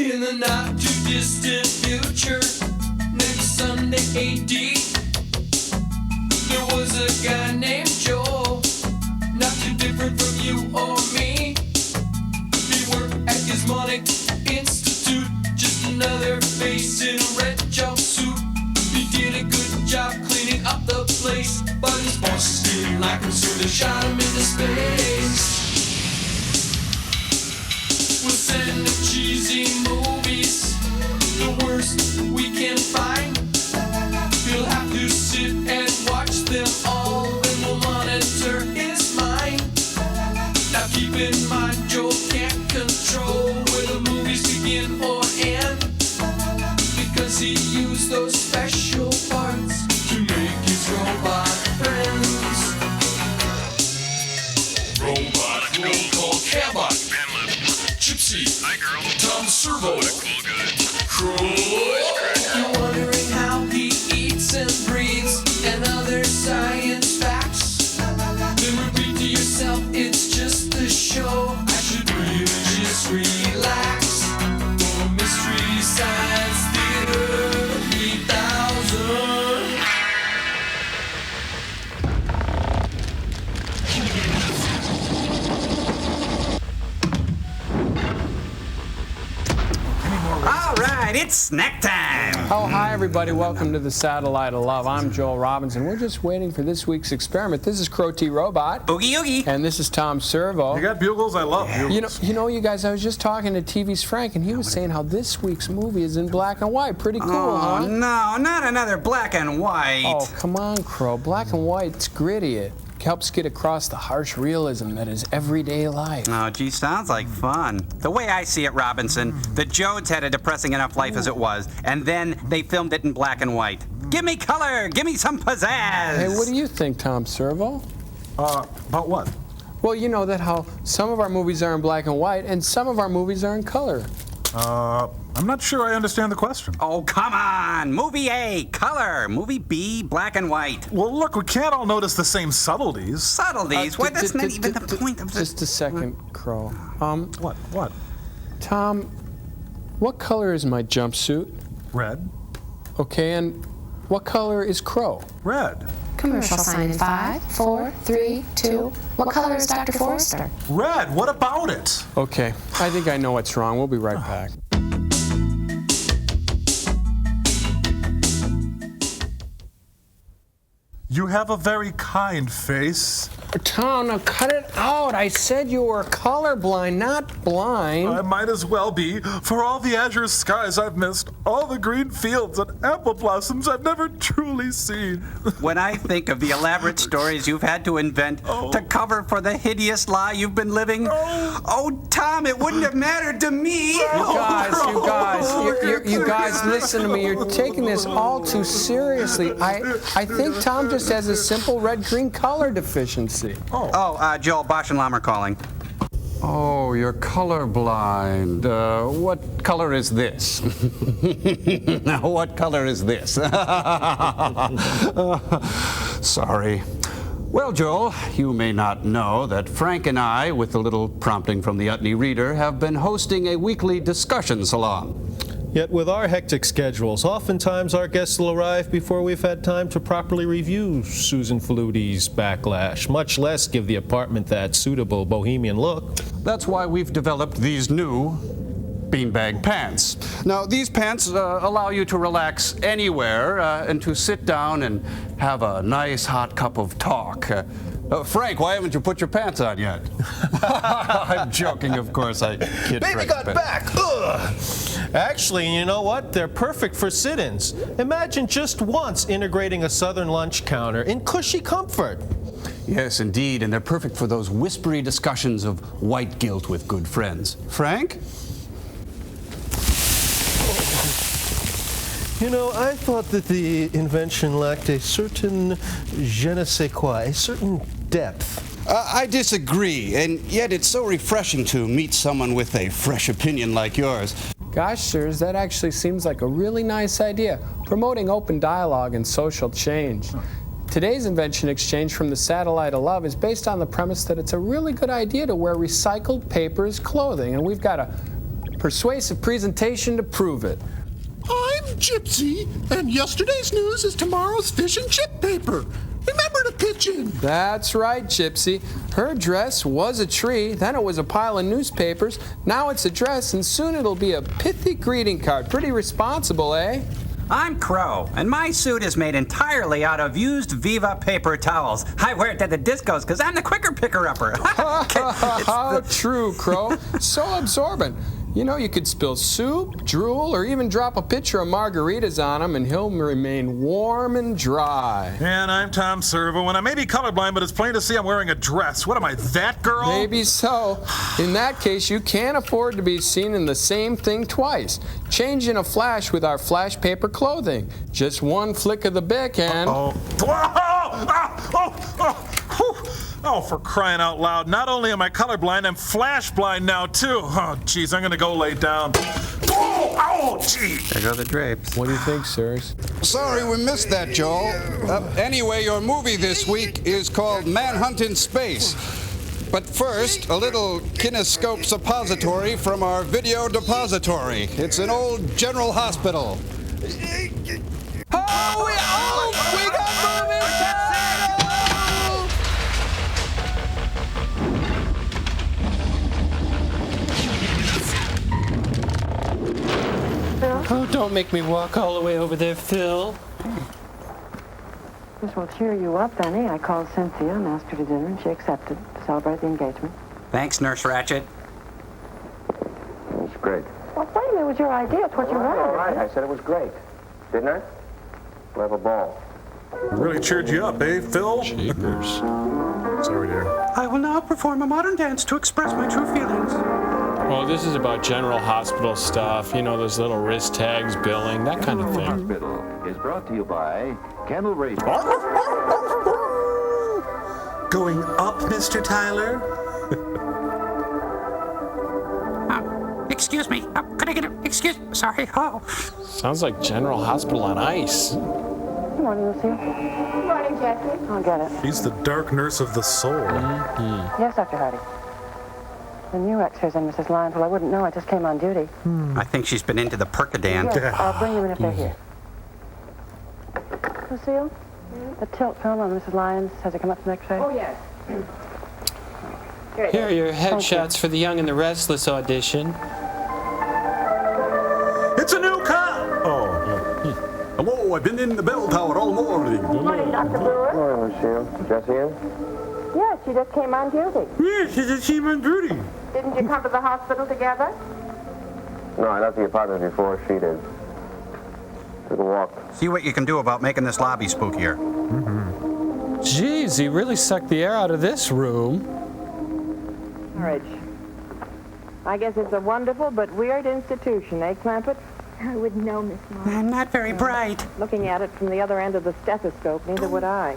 In the not too distant future, next Sunday AD, there was a guy named Joel, not too different from you or me. He worked at Gizmonic Institute, just another face in a red jumpsuit. He did a good job cleaning up the place, but his boss didn't like him, so they shot him into space. We'll send him cheesy movies, the worst we can find. He'll have to sit and watch them all, and we'll monitor his mind. Now keep in mind, Joel can't control where the movies begin or end, because he used those special parts to make his robot friends. Robot roll call Cabot, Gypsy, hi girl, Tom Servo, Crow. You're wondering how he eats and breathes and other science facts. Then repeat to yourself, it's just a show. I should really just relax. For Mystery Science Theater 3000. All right, it's snack time. Oh, hi, everybody. Welcome to the Satellite of Love. I'm Joel Robinson. We're just waiting for this week's experiment. This is Crow T Robot. Oogie Oogie. And this is Tom Servo. You got bugles? I love bugles. You know, you guys, I was just talking to TV's Frank, and he was saying how this week's movie is in black and white. Pretty cool, huh? Oh, no, not another black and white. Oh, come on, Crow. Black and white's gritty. It helps get across the harsh realism that is everyday life. Oh, gee, sounds like fun. The way I see it, Robinson, the Jodes had a depressing enough life as it was, and then they filmed it in black and white. Give me color! Give me some pizzazz! Hey, what do you think, Tom Servo? About what? Well, you know that how some of our movies are in black and white, and some of our movies are in color. I'm not sure I understand the question. Oh, come on! Movie A, color. Movie B, black and white. Well, look, we can't all notice the same subtleties. Subtleties? Why, that's not even the point of this. Just a second, Crow. What? Tom, what color is my jumpsuit? Red. Okay, and what color is Crow? Red. Commercial sign in 5, 4, 3, 2. What color is Dr. Forrester? Red. What about it? Okay, I think I know what's wrong. We'll be right back. You have a very kind face. Tom, now cut it out. I said you were colorblind, not blind. I might as well be. For all the azure skies I've missed, all the green fields and apple blossoms I've never truly seen. When I think of the elaborate stories you've had to invent to cover for the hideous lie you've been living, oh, Tom, it wouldn't have mattered to me. You guys, listen to me. You're taking this all too seriously. I think Tom just has a simple red-green color deficiency. Joel, Bosch and Lam are calling. Oh, you're colorblind. What color is this? Now, what color is this? Sorry. Well, Joel, you may not know that Frank and I, with a little prompting from the Utney Reader, have been hosting a weekly discussion salon. Yet with our hectic schedules, oftentimes our guests will arrive before we've had time to properly review Susan Faluti's Backlash, much less give the apartment that suitable bohemian look. That's why we've developed these new beanbag pants. Now, these pants allow you to relax anywhere and to sit down and have a nice hot cup of talk. Frank, why haven't you put your pants on yet? I'm joking, of course. I kid Baby Frank, got but... back! Ugh. Actually, you know what? They're perfect for sit-ins. Imagine just once integrating a southern lunch counter in cushy comfort. Yes, indeed, and they're perfect for those whispery discussions of white guilt with good friends. Frank? You know, I thought that the invention lacked a certain je ne sais quoi, a certain depth. I disagree, and yet it's so refreshing to meet someone with a fresh opinion like yours. Gosh, sirs, that actually seems like a really nice idea, promoting open dialogue and social change. Today's invention exchange from the Satellite of Love is based on the premise that it's a really good idea to wear recycled paper as clothing, and we've got a persuasive presentation to prove it. I'm Gypsy, and yesterday's news is tomorrow's fish and chip paper. Remember to pitch in. That's right, Gypsy. Her dress was a tree, then it was a pile of newspapers, now it's a dress, and soon it'll be a pithy greeting card. Pretty responsible, eh? I'm Crow, and my suit is made entirely out of used Viva paper towels. I wear it to the discos because I'm the quicker picker-upper. How true, Crow. So absorbent. You know, you could spill soup, drool, or even drop a pitcher of margaritas on him, and he'll remain warm and dry. And I'm Tom Servo, and I may be colorblind, but it's plain to see I'm wearing a dress. What am I, that girl? Maybe so. In that case, you can't afford to be seen in the same thing twice. Change in a flash with our flash paper clothing. Just one flick of the bic and... Oh, for crying out loud. Not only am I colorblind, I'm flash blind now, too. Oh, jeez, I'm gonna go lay down. Oh, gee. There go the drapes. What do you think, sirs? Sorry we missed that, Joel. Anyway, your movie this week is called Manhunt in Space. But first, a little kinescope suppository from our video depository. It's an old general hospital. Oh, we got moving! Oh, don't make me walk all the way over there, Phil. This will cheer you up, Benny. I called Cynthia and asked her to dinner, and she accepted to celebrate the engagement. Thanks, Nurse Ratchet. It's great. Well, wait a minute. It was your idea. It's what you wanted. All right, I said it was great. Didn't I? We'll have a ball. Really cheered you up, eh, Phil? Jeepers. Sorry, dear. I will now perform a modern dance to express my true feelings. Well, this is about general hospital stuff. You know, those little wrist tags, billing, that kind of thing. Hospital is brought to you by Candle Race. Going up, Mr. Tyler? Excuse me. Could I get a... Excuse... Sorry. Oh. Sounds like General Hospital on ice. Good morning, Lucille. Good morning, Jessie. I'll get it. He's the dark nurse of the soul. Yes, Dr. Hardy. The new X-rays and Mrs. Lyons. Well, I wouldn't know. I just came on duty. I think she's been into the Percodan. Yes, I'll bring them in if they're here. Lucille, the tilt film on Mrs. Lyons, has it come up from X-ray? Oh, yes. Here are your headshots for the Young and the Restless audition. It's a new cop! Hello, I've been in the bell tower all morning. Good morning, Dr. Brewer. Morning, Lucille. Jesse in? Yes, she just came on duty. Yes, she's a team on duty. Didn't you come to the hospital together? No, I left the apartment before she did. Took a walk. See what you can do about making this lobby spookier. Geez, he really sucked the air out of this room. Marriage. I guess it's a wonderful but weird institution, eh, Clampett? I wouldn't know, Miss Moore. I'm not very bright. Looking at it from the other end of the stethoscope, neither would I.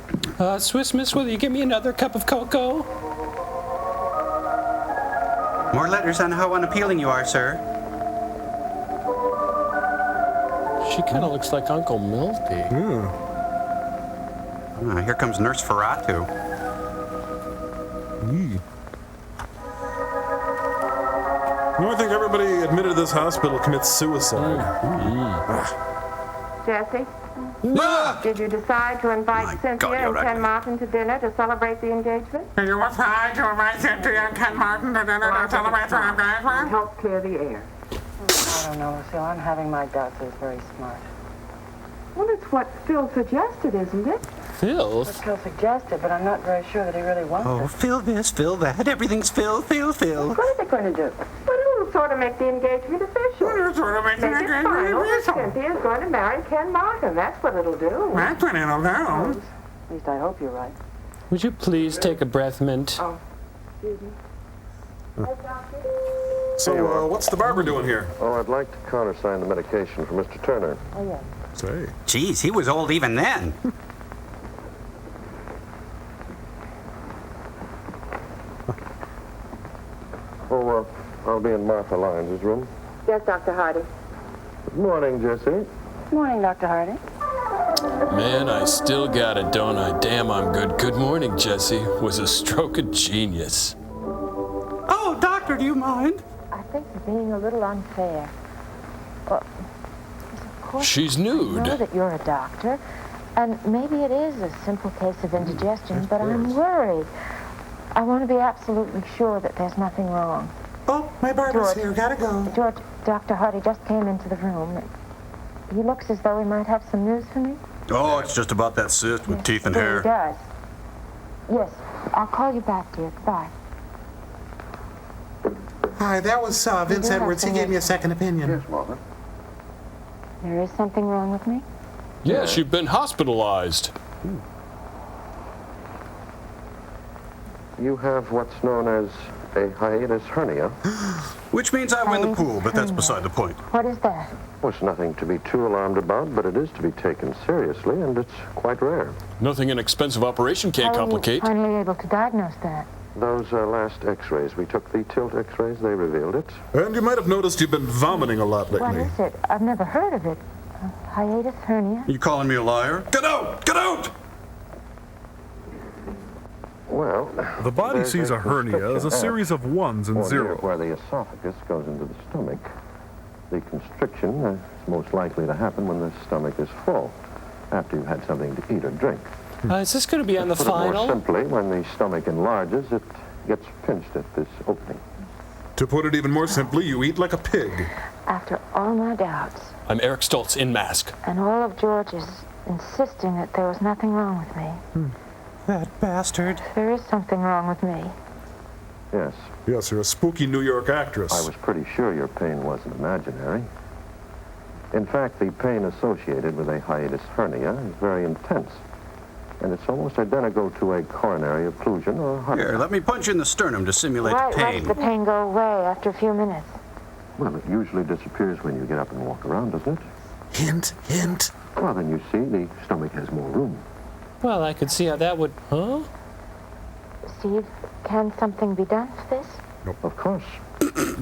Swiss Miss, will you give me another cup of cocoa? More letters on how unappealing you are, sir. She kind of looks like Uncle Milty. Here comes Nurse Ferratu. You know, I think everybody admitted to this hospital commits suicide. Jesse? Did you decide to invite Cynthia and Ken Martin to dinner to celebrate the engagement? Did you decide to invite Cynthia and Ken Martin to dinner to celebrate the engagement? Help clear the air. I don't know, Lucille. I'm having my doubts. It's very smart. Well, it's what Phil suggested, isn't it? Phil? What Phil suggested, but I'm not very sure that he really wants Oh, it. Phil this, Phil that. Everything's Phil. What is it going to do? Well, it'll sort of make the engagement official. It'll sort of make the engagement final that official. Cynthia's going to marry Ken Martin. That's what it'll do. That's what it'll do. At least I hope you're right. Would you please take a breath mint? Oh, excuse me. So, what's the barber doing here? Oh, I'd like to countersign the medication for Mr. Turner. Oh, yes. Say. Geez, he was old even then. Oh, I'll be in Martha Lyons' room. Yes, Dr. Hardy. Good morning, Jesse. Good morning, Dr. Hardy. Man, I still got it, don't I? Damn, I'm good. Good morning, Jesse. Was a stroke of genius. Oh, doctor, do you mind? I think you're being a little unfair. Well, of course, She's I nude. know that you're a doctor, and maybe it is a simple case of indigestion, but I'm worried. I want to be absolutely sure that there's nothing wrong. Oh, my barber's George. here. Gotta go. George, Dr. Hardy just came into the room. He looks as though he might have some news for me. Oh, it's just about that cyst with teeth and He hair. does. Yes, I'll call you back, dear. Goodbye. Hi, that was Vince Edwards. He gave me a second opinion. Yes, Martha. There is something wrong with me? Yes, you've been hospitalized. You have what's known as a hiatus hernia. Which means I win the pool, but that's beside the point. What is that? Well, it's nothing to be too alarmed about, but it is to be taken seriously, and it's quite rare. Nothing an expensive operation can't How complicate. were you finally able to diagnose that? Those last x-rays, we took the tilt x-rays, they revealed it. And you might have noticed you've been vomiting a lot What lately. is it? I've never heard of it. Hiatus hernia? You calling me a liar? Get out! Get out! Well, The body there's sees a hernia as a series of ones and or near zeros. where the esophagus goes into the stomach. The constriction is most likely to happen when the stomach is full, after you've had something to eat or drink. Is this going to be on the Put it more final? simply, when the stomach enlarges, it gets pinched at this opening. To put it even more simply, you eat like a pig. After all my doubts, I'm Eric Stoltz in mask. and all of George's insisting that there was nothing wrong with me. That bastard. There is something wrong with me. Yes, Yes, you're a spooky New York actress. I was pretty sure your pain wasn't imaginary. In fact, the pain associated with a hiatus hernia is very intense, and it's almost identical to a coronary occlusion or a heart Here, attack. let me punch in the sternum to simulate Why does pain. the pain go away after a few minutes? Well, it usually disappears when you get up and walk around, doesn't it? Hint, hint. Well, then you see, the stomach has more room. Well, I could see how that would... Huh? Steve, can something be done for this? Of course.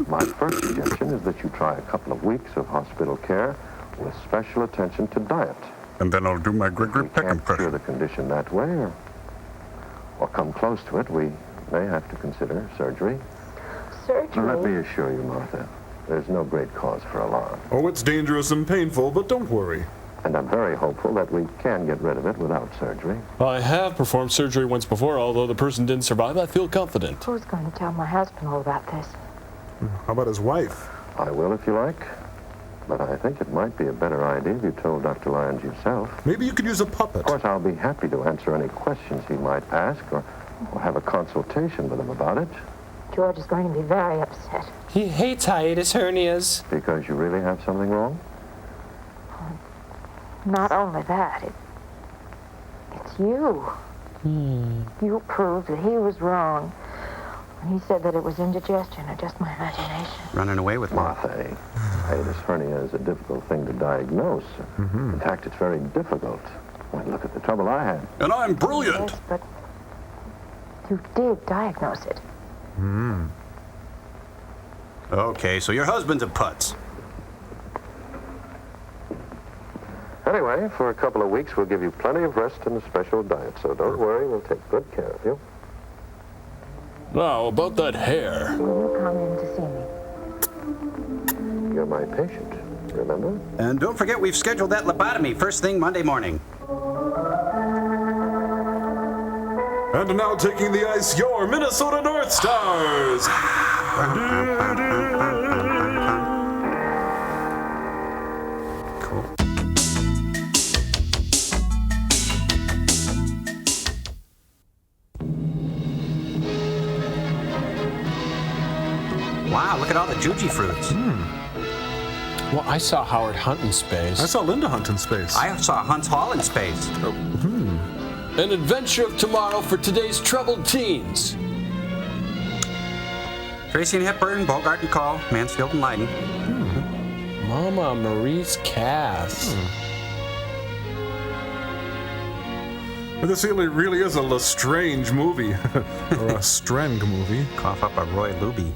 My first suggestion is that you try a couple of weeks of hospital care with special attention to diet. And then I'll do my Gregory We Peck can't cure impression. the condition that way, or come close to it. We may have to consider surgery. Surgery? Now, let me assure you, Martha, there's no great cause for alarm. Oh, it's dangerous and painful, but don't worry. And I'm very hopeful that we can get rid of it without surgery. I have performed surgery once before, although the person didn't survive. I feel confident. Who's going to tell my husband all about this? How about his wife? I will if you like, but I think it might be a better idea if you told Dr. Lyons yourself. Maybe you could use a puppet. Of course, I'll be happy to answer any questions he might ask or have a consultation with him about it. George is going to be very upset. He hates hiatus hernias. Because you really have something wrong? Not only that, it's you. You proved that he was wrong when he said that it was indigestion or just my imagination. Running away with Martha, hiatus hernia is a difficult thing to diagnose. In fact, it's very difficult. Well, look at the trouble I had. And I'm brilliant. Yes, but you did diagnose it. Okay, so your husband's a putz. Anyway, for a couple of weeks, we'll give you plenty of rest and a special diet, so don't worry, we'll take good care of you. Now, about that hair. Will you come in to see me? You're my patient, remember? And don't forget we've scheduled that lobotomy first thing Monday morning. And now taking the ice, your Minnesota North Stars. Cool. Wow, look at all the juji fruits. Well, I saw Howard Hunt in space. I saw Linda Hunt in space. I saw Hunt's Hall in space. An adventure of tomorrow for today's troubled teens. Tracy and Hepburn, Bogart and Call, Mansfield and Leiden. Mama Maurice Cass. But this really is a Lestrange movie. Or a Strang movie. Cough up a Roy Luby.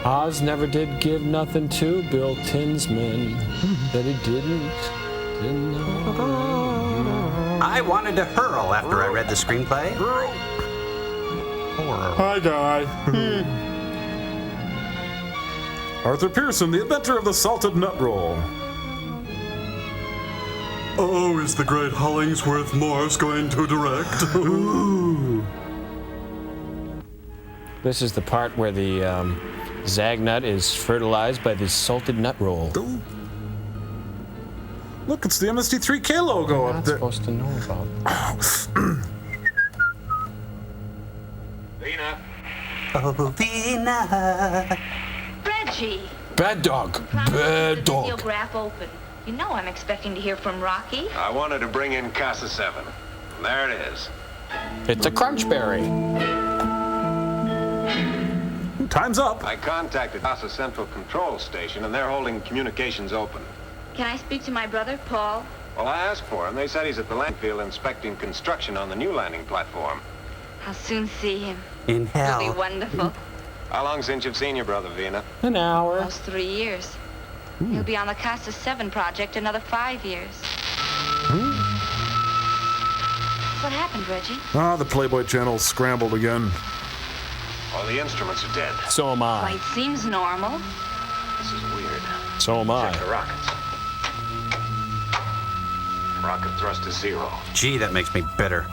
Oz never did give nothing to Bill Tinsman that he didn't know. I wanted to hurl after I read the screenplay. Hi, Guy. Arthur Pearson, the inventor of the salted nut roll. Oh, is the great Hollingsworth Morse going to direct? Ooh. This is the part where the zag nut is fertilized by the salted nut roll. Ooh. Look, it's the MST3K logo I'm up there. not supposed to know about. Vina. Oh, Vina. Reggie! Bad dog. Bad dog. Videograph open. You know I'm expecting to hear from Rocky. I wanted to bring in Casa 7. There it is. It's a crunchberry. Time's up. I contacted Casa Central Control Station, and they're holding communications open. Can I speak to my brother, Paul? Well, I asked for him. They said he's at the landfill inspecting construction on the new landing platform. I'll soon see him. In hell. It'll be wonderful. How long since you've seen your brother, Vina? An hour. Almost 3 years. He'll be on the Casa 7 project another 5 years. What happened, Reggie? Ah, the Playboy channel scrambled again. All the instruments are dead. So am I. Why, it seems normal. This is weird. So am I. Check the rockets. Rocket thrust is 0. Gee, that makes me bitter.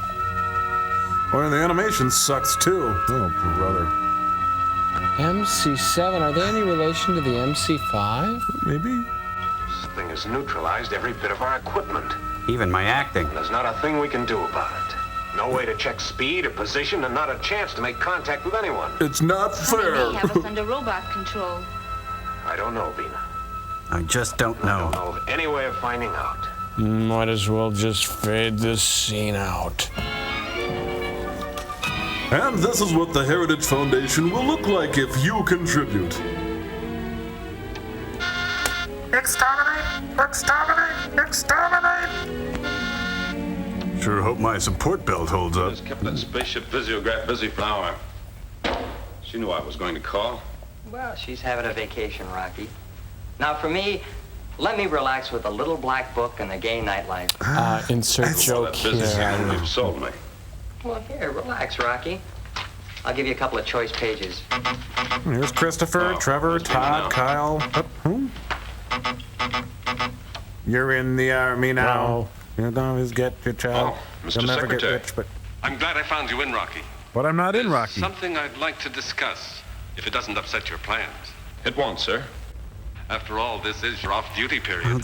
Well, and the animation sucks too. Oh, brother. MC7, are they any relation to the MC5? Maybe. This thing has neutralized every bit of our equipment. Even my acting. There's not a thing we can do about it. No way to check speed or position, and not a chance to make contact with anyone. It's not They fair. may have us under robot control. I don't know, Vina. I just don't I know. don't know of any way of finding out. Might as well just fade this scene out. And this is what the Heritage Foundation will look like if you contribute. Exterminate! Exterminate! Exterminate! Sure hope my support belt holds up. Just kept that spaceship visiograph busy for an hour. She knew I was going to call. Well, she's having a vacation, Rocky. Now, for me, let me relax with a little black book and a gay nightlife. Insert joke That business here. you've sold me. Well, here, relax, Rocky. I'll give you a couple of choice pages. Here's Christopher, Oh, Trevor, where's Vina Todd, now? Kyle. Who? You're in the army now. You'll always get your child. Oh, Mr. You'll never Secretary. get rich, but... I'm glad I found you in, Rocky. But I'm not in Rocky. Something I'd like to discuss, if it doesn't upset your plans. It won't, sir. After all, this is your off-duty period. We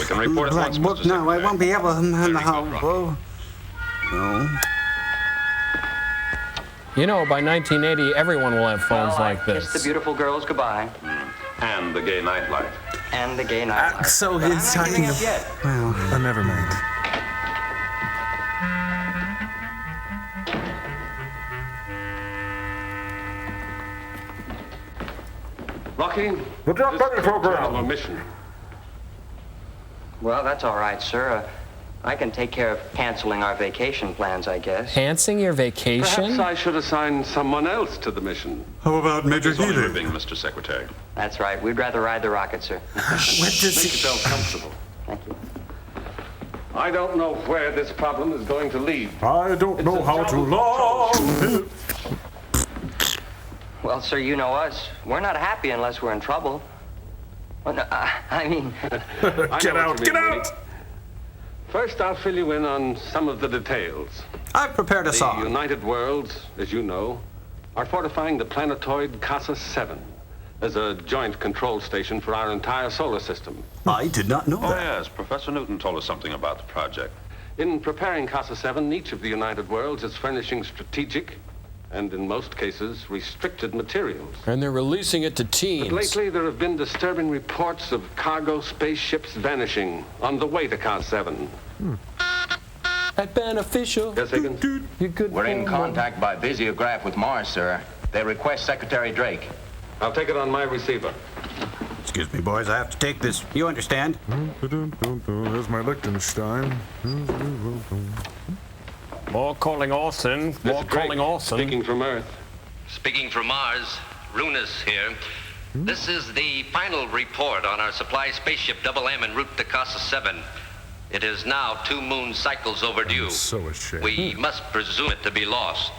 can report at Black once, book. Mr. No, I Secretary. won't be able to. There you go, Rocky. Whoa. No. You know, by 1980, everyone will have phones Well, like I kissed the this. beautiful girls goodbye. And the gay nightlife. And the gay nightlife. So But he's I'm not talking giving up of. yet. Well, Never mind. Rocky, Good job, this buddy, is program. a mission. Well, that's all right, sir. I can take care of canceling our vacation plans, I guess. Enhancing your vacation? Perhaps I should assign someone else to the mission. How about Major It's only Healy? ribbing, Mr. Secretary. That's right. We'd rather ride the rocket, sir. Make yourself comfortable. Thank you. I don't know where this problem is going to lead. I don't know how to love. Well, sir, you know us. We're not happy unless we're in trouble. Well, no, I mean... Get out, get out! First, I'll fill you in on some of the details. I've prepared a The song. United Worlds, as you know, are fortifying the planetoid Casa 7 as a joint control station for our entire solar system. I did not know Oh, that. yes. Professor Newton told us something about the project. In preparing Casa 7, each of the United Worlds is furnishing strategic and, in most cases, restricted materials. And they're releasing it to But teens. lately, there have been disturbing reports of cargo spaceships vanishing on the way to Casa 7. At Beneficial. Yes, Higgins? We're in contact by visiograph with Mars, sir. They request Secretary Drake. I'll take it on my receiver. Excuse me, boys. I have to take this. You understand? There's my Liechtenstein. More calling Olsen. More calling Olsen. Speaking from Earth. Speaking from Mars, Runus here. This is the final report on our supply spaceship Double M en route to Casa 7. It is now 2 moon cycles overdue. So ashamed. We must presume it to be lost.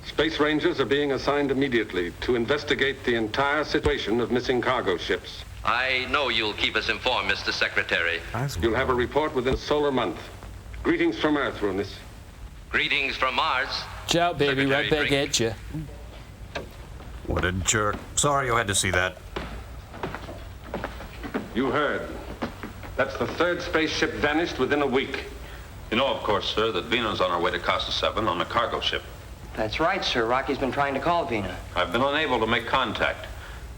Space Rangers are being assigned immediately to investigate the entire situation of missing cargo ships. I know you'll keep us informed, Mr. Secretary. You'll have a report within a solar month. Greetings from Earth, Runus. Greetings from Mars. Ciao, baby. Secretary, Right back drink. at you. What a jerk. Sorry you had to see that. You heard. That's the third spaceship vanished within a week. You know, of course, sir, that Vena's on her way to Casa 7 on a cargo ship. That's right, sir. Rocky's been trying to call Vena. I've been unable to make contact.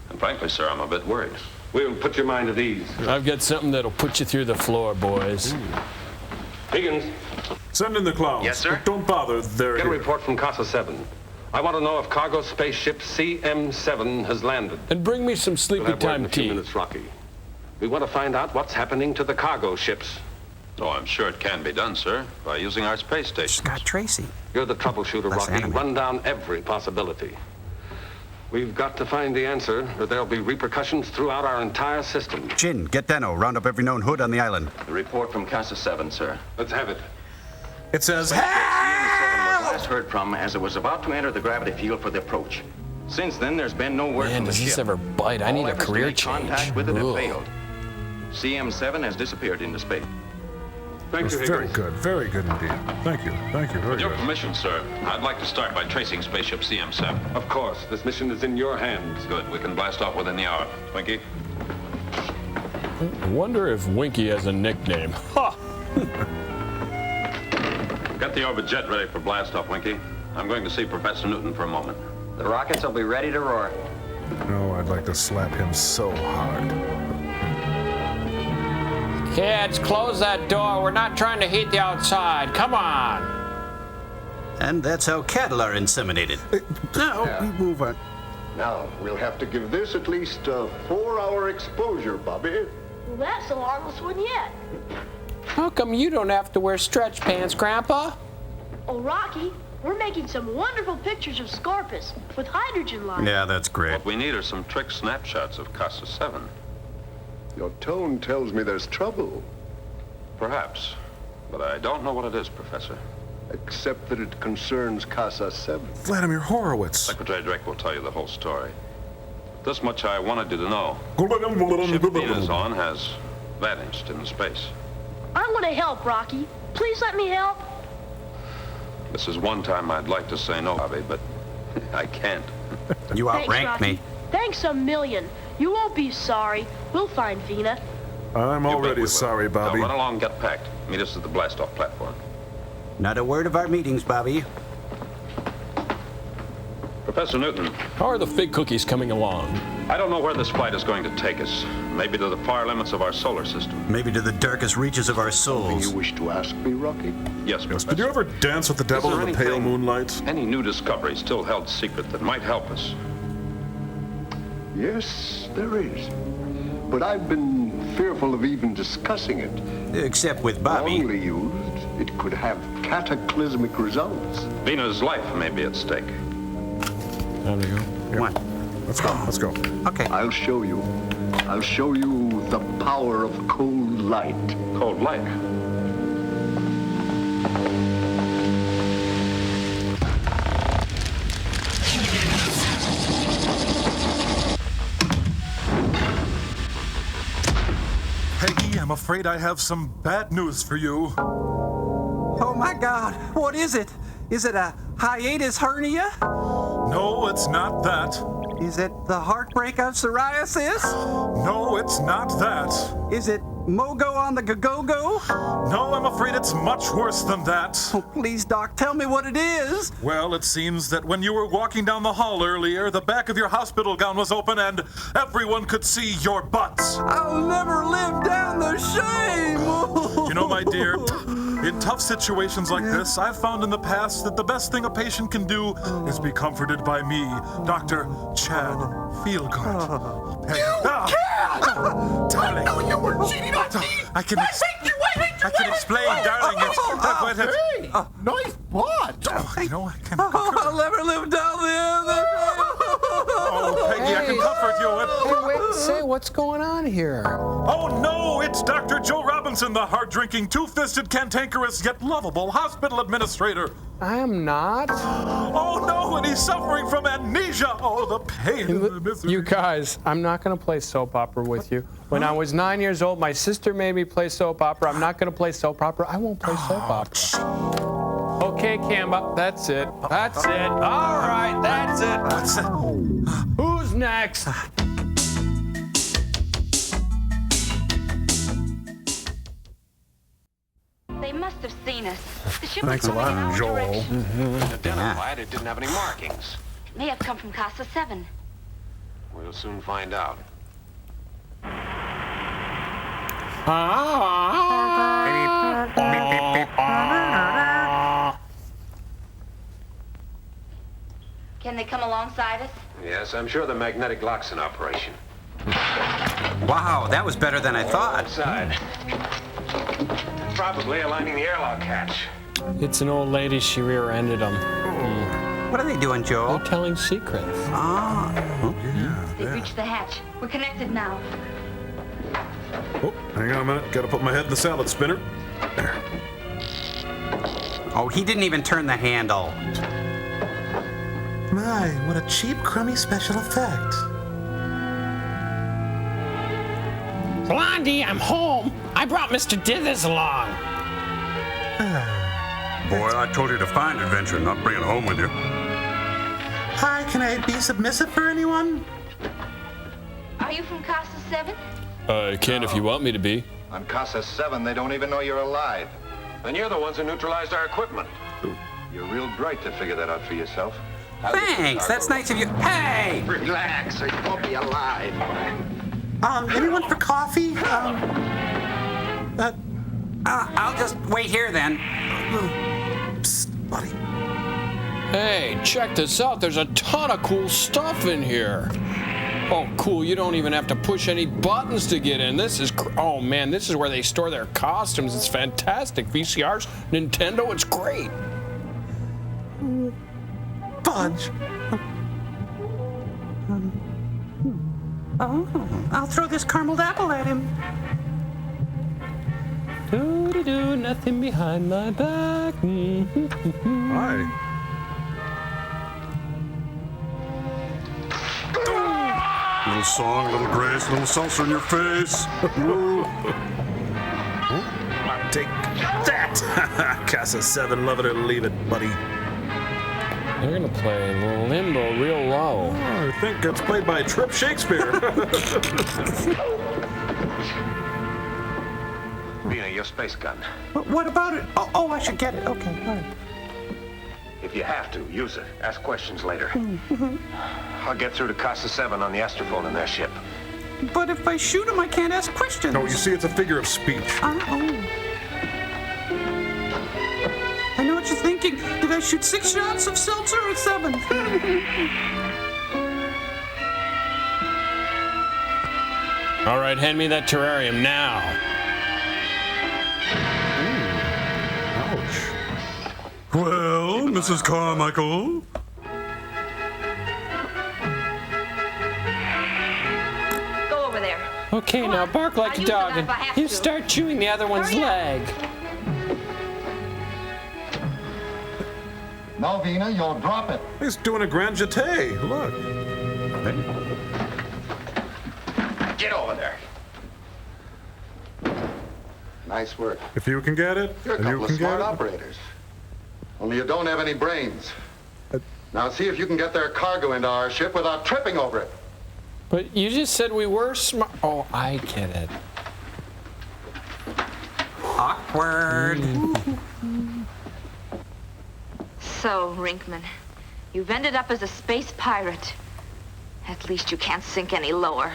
And frankly, sir, I'm a bit worried. We'll put your mind at ease. I've got something that'll put you through the floor, boys. Higgins. Send in the clowns. Yes, sir. But don't bother. They're Get a here. report from Casa 7. I want to know if cargo spaceship CM7 has landed. And bring me some We'll sleepy have word in time a few tea. minutes, Rocky. We want to find out what's happening to the cargo ships. Oh, I'm sure it can be done, sir, by using our space station. Got Tracy. You're the troubleshooter, Less Rocky. anime. Run down every possibility. We've got to find the answer, or there'll be repercussions throughout our entire system. Jin, get Deno. Round up every known hood on the island. The report from Casa 7, sir. Let's have it. It says, CM7 was last heard from as it was about to enter the gravity field for the approach. Since then, there's been no word Man, from the does ship. this ever bite? I All need a efforts to career make change. contact with it have Ugh. failed. CM7 has disappeared into space. Thank you, That's very Higgins. good. Very good indeed. Thank you. Thank you. Very With your good. permission, sir, I'd like to start by tracing spaceship CM7. Of course, this mission is in your hands. Good. We can blast off within the hour. Winky? I wonder if Winky has a nickname. Ha! Get the orbit jet ready for blast off, Winky. I'm going to see Professor Newton for a moment. The rockets will be ready to roar. No, I'd like to slap him so hard. Kids, close that door. We're not trying to heat the outside. Come on. And that's how cattle are inseminated. Now, we move on. Now, we'll have to give this at least a 4-hour exposure, Bobby. Well, that's the longest one yet. How come you don't have to wear stretch pants, Grandpa? Oh, Rocky, we're making some wonderful pictures of Scorpus with hydrogen light. Yeah, that's great. What we need are some trick snapshots of Casa 7. Your tone tells me there's trouble. Perhaps. But I don't know what it is, Professor. Except that it concerns Casa 7. Vladimir Horowitz. Secretary Drake will tell you the whole story. This much I wanted you to know. Ship Vena's on has vanished into space. I want to help, Rocky. Please let me help. This is one time I'd like to say no, Bobby, but I can't. You Thanks, outranked Rocky. me. Thanks a million. You won't be sorry. We'll find Vena. I'm You bet we already will. sorry, Bobby. Now run along and get packed. Meet us at the blast-off platform. Not a word of our meetings, Bobby. Professor Newton, How are the fig cookies coming along? I don't know where this flight is going to take us. Maybe to the far limits of our solar system. Maybe to the darkest reaches of our Something souls. you wish to ask me, Rocky? Yes, Professor. Did you ever dance with the devil Is there in the pale anything- moonlight? Any new discovery still held secret that might help us? Yes, there is. But I've been fearful of even discussing it. Except with Bobby. Wrongly used, it could have cataclysmic results. Vena's life may be at stake. Time to go. Come on. Let's go. Let's go. Okay. I'll show you. I'll show you the power of cold light. Cold light. Peggy, I'm afraid I have some bad news for you. Oh my God, what is it? Is it a hiatus hernia? No, it's not that. Is it the heartbreak of psoriasis? No, it's not that. Is it mogo on the go-go? No, I'm afraid it's much worse than that. Oh, please, Doc, tell me what it is. Well, it seems that when you were walking down the hall earlier, the back of your hospital gown was open and everyone could see your butt. I'll never live down the shame. You know, my dear, in tough situations like this, I've found in the past that the best thing a patient can do is be comforted by me, Dr. Chad Feelgood. Darling. No, you were cheating on me! I can explain, darling. Hey, nice butt! You know, I can I'll never live down the other. Oh, Peggy, I can comfort you. Hey, wait, say, what's going on on here? Oh no, it's Dr. Joe Robinson, the hard-drinking, two-fisted, cantankerous, yet lovable hospital administrator. I am not. Oh no, and he's suffering from amnesia. Oh, the pain and the misery. You guys, I'm not going to play soap opera with you. When I was 9 years old, my sister made me play soap opera. I'm not going to play soap opera. I won't play soap opera. Okay, Kamba, that's it. That's it. All right, that's it. What's that? Who's next? They must have seen us. The ship Thanks was a coming in lot, our Joel. direction. Identified, it didn't have any markings. It may have come from Casa 7. We'll soon find out. Can they come alongside us? Yes, I'm sure the magnetic lock's in operation. Wow, that was better than I thought. Outside. Probably aligning the airlock hatch. It's an old lady. She rear-ended them. What are they doing, Joel? They're telling secrets. Ah. They've reached the hatch. We're connected now. Oh, hang on a minute. Gotta put my head in the salad spinner. There. Oh, he didn't even turn the handle. My, what a cheap, crummy special effect. Blondie, I'm home. I brought Mr. Dithers along. Boy, I told you to find adventure, not bring it home with you. Hi, can I be submissive for anyone? Are you from Casa 7? I can if you want me to be. On Casa 7, they don't even know you're alive. And you're the ones who neutralized our equipment. You're real bright to figure that out for yourself. Thanks, that's nice of you. Hey! Relax, or you won't be alive. Anyone for coffee? I'll just wait here then. Psst, buddy. Hey, check this out. There's a ton of cool stuff in here. Oh, cool. You don't even have to push any buttons to get in. This is, oh man, this is where they store their costumes. It's fantastic. VCRs, Nintendo, it's great. Fudge. Oh, I'll throw this caramel apple at him. Do nothing behind my back. Hi. Little song, little grace, little salsa in your face. Take that! Casa 7, love it or leave it, buddy. They're gonna play Limbo real low. Oh, I think it's played by Trip Shakespeare. Vina, your space gun. What about it? Oh, I should get it. Okay, all right. If you have to, use it. Ask questions later. I'll get through to Casa 7 on the astrophone in their ship. But if I shoot him, I can't ask questions. No, you see, it's a figure of speech. I know what you're thinking. Did I shoot 6 shots of seltzer or 7? All right, hand me that terrarium now. Ouch. Well, Mrs. Carmichael? Go over there. Okay, now bark like I'll a use the dog gun and if I have you to. start chewing the other one's Hurry up. leg. No, Vina, you'll drop it. He's doing a grand jeté. Look. Get over there. Nice work. If you can get it, You're a and you couple of can smart get it. operators. Only you don't have any brains. Now see if you can get their cargo into our ship without tripping over it. But you just said we were smart. Oh, I get it. Awkward. So, Rinkman, you've ended up as a space pirate. At least you can't sink any lower.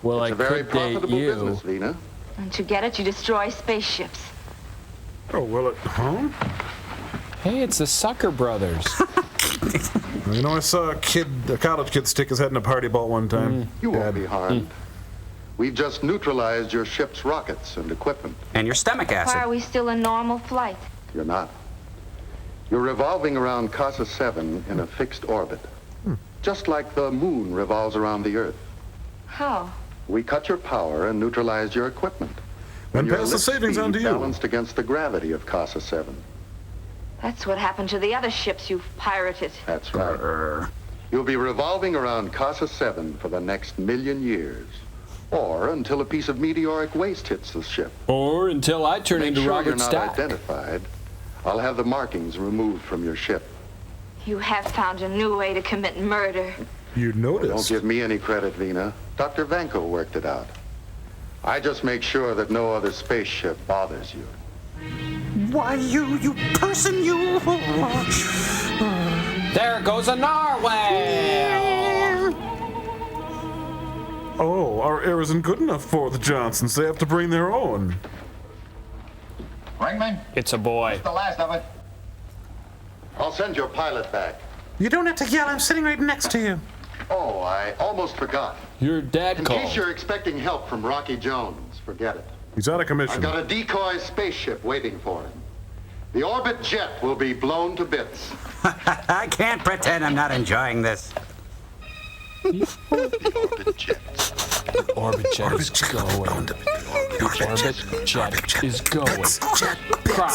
Well, It's I a very could date profitable you. business, Vina. And to get it, you destroy spaceships. Oh, well, huh? Hey, it's the Sucker Brothers. You know, I saw a college kid stick his head in a party ball one time. You won't be harmed. We've just neutralized your ship's rockets and equipment. And your stomach acid. Why are we still in normal flight? You're not. You're revolving around Casa 7 in a fixed orbit. Just like the moon revolves around the Earth. How? We cut your power and neutralized your equipment. Then Your pass the lift savings on to speed you. balanced against the gravity of Casa 7. That's what happened to the other ships you've pirated. That's right. You'll be revolving around Casa 7 for the next 1,000,000 years. Or until a piece of meteoric waste hits the ship. Or until I turn into Make sure Robert you're not Stack. identified. I'll have the markings removed from your ship. You have found a new way to commit murder. You noticed. Don't give me any credit, Vina. Dr. Vanko worked it out. I just make sure that no other spaceship bothers you. Why, you person, you... There goes a narwhal! Oh, our air isn't good enough for the Johnsons. They have to bring their own. Ringman? It's a boy. That's the last of it. I'll send your pilot back. You don't have to yell. I'm sitting right next to you. Oh, I almost forgot. Your dad In called. case you're expecting help from Rocky Jones, forget it. He's out of I've commission. got a decoy spaceship waiting for him. The orbit jet will be blown to bits. I can't pretend I'm not enjoying this. The orbit jet. The orbit jet is going. The orbit jet is going. Crop.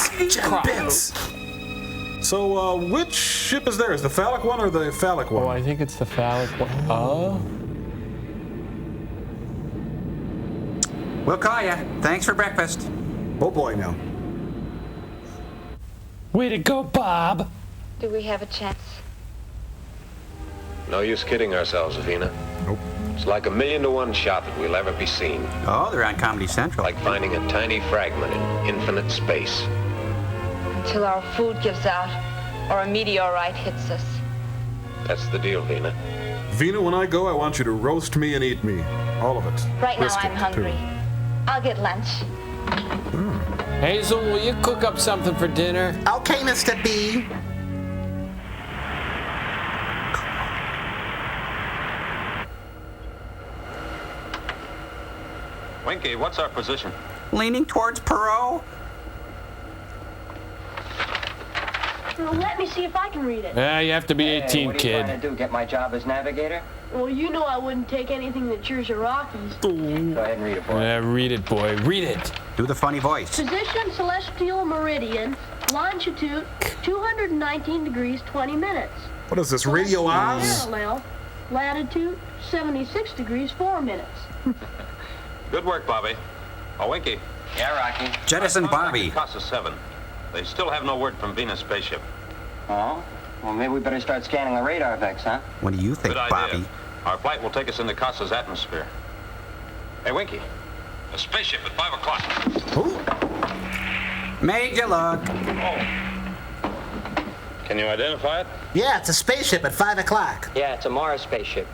So, which ship is theirs? The phallic one or the phallic one? Oh, I think it's the phallic one. Oh. We'll call you. Thanks for breakfast. Oh boy, now. Way to go, Bob. Do we have a chance? No use kidding ourselves, Vina. Nope. It's like 1,000,000 to 1 shot that we'll ever be seen. Oh, they're on Comedy Central. Like finding a tiny fragment in infinite space. Until our food gives out or a meteorite hits us. That's the deal, Vina. Vina, when I go, I want you to roast me and eat me. All of it. Right now Brisket, I'm hungry. too. I'll get lunch. Hazel, will you cook up something for dinner? Okay, Mr. B. Winky, what's our position? Leaning towards Perot? Well, let me see if I can read it. Yeah, you have to be 18, what are you kid. trying to do, get my job as navigator? Well, you know I wouldn't take anything that yours or Rocky's. Go ahead and read it, boy. Yeah, read it, boy. Read it. Do the funny voice. Position celestial meridian, longitude 219 degrees 20 minutes. What is this, Radio Oz? Parallel, latitude 76 degrees 4 minutes. Good work, Bobby. Oh, Winky. Yeah, Rocky. Jettison Bobby. Casa 7. They still have no word from Venus spaceship. Oh? Well, maybe we better start scanning the radar vex, huh? What do you think, Good idea. Bobby? Our flight will take us into Casa's atmosphere. Hey, Winky. A spaceship at 5 o'clock. Made you look. Oh. Can you identify it? Yeah, it's a spaceship at 5 o'clock. Yeah, it's a Mars spaceship.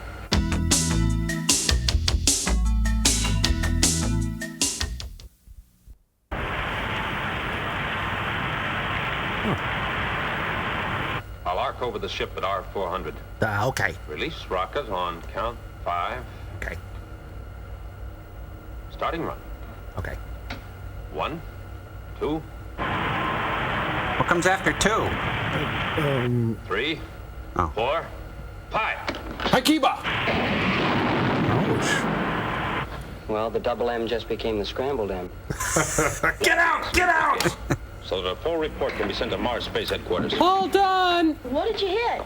I'll arc over the ship at R400. Okay. Release rockets on count 5. Okay. Starting run. Okay. 1, 2. What comes after 2? 3, Oh. 4. Pi. Hakiba! Well, the double M just became the scrambled M. Get out! Get out! So that a full report can be sent to Mars Space Headquarters. All done! What did you hit?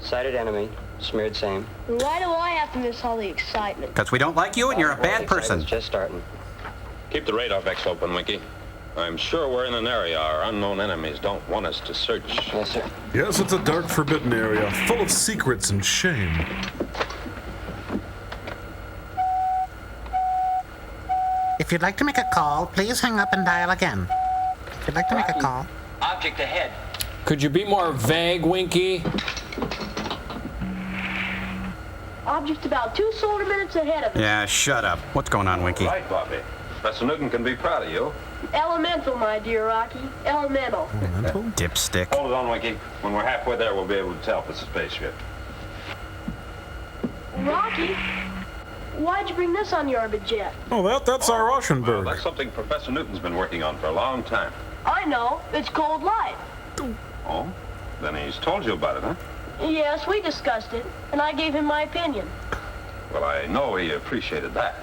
Sighted enemy, smeared same. Why do I have to miss all the excitement? Because we don't like you and you're a bad person. Just starting. Keep the radar vex open, Winky. I'm sure we're in an area our unknown enemies don't want us to search. Yes, sir. Yes, it's a dark, forbidden area, full of secrets and shame. If you'd like to make a call, please hang up and dial again. If you'd like to make a call. Object ahead. Could you be more vague, Winky? Object about 2 solar minutes ahead of us. Yeah, shut up. What's going on, Winky? Right, Bobby. Professor Newton can be proud of you. Elemental, my dear Rocky. Elemental. Dipstick. Hold it on, Winky. When we're halfway there, we'll be able to tell if it's a spaceship. Rocky, why'd you bring this on your orbit jet? Oh, that's our Rauschenberg. Well, that's something Professor Newton's been working on for a long time. I know. It's cold light. Oh? Then he's told you about it, huh? Yes, we discussed it, and I gave him my opinion. Well, I know he appreciated that.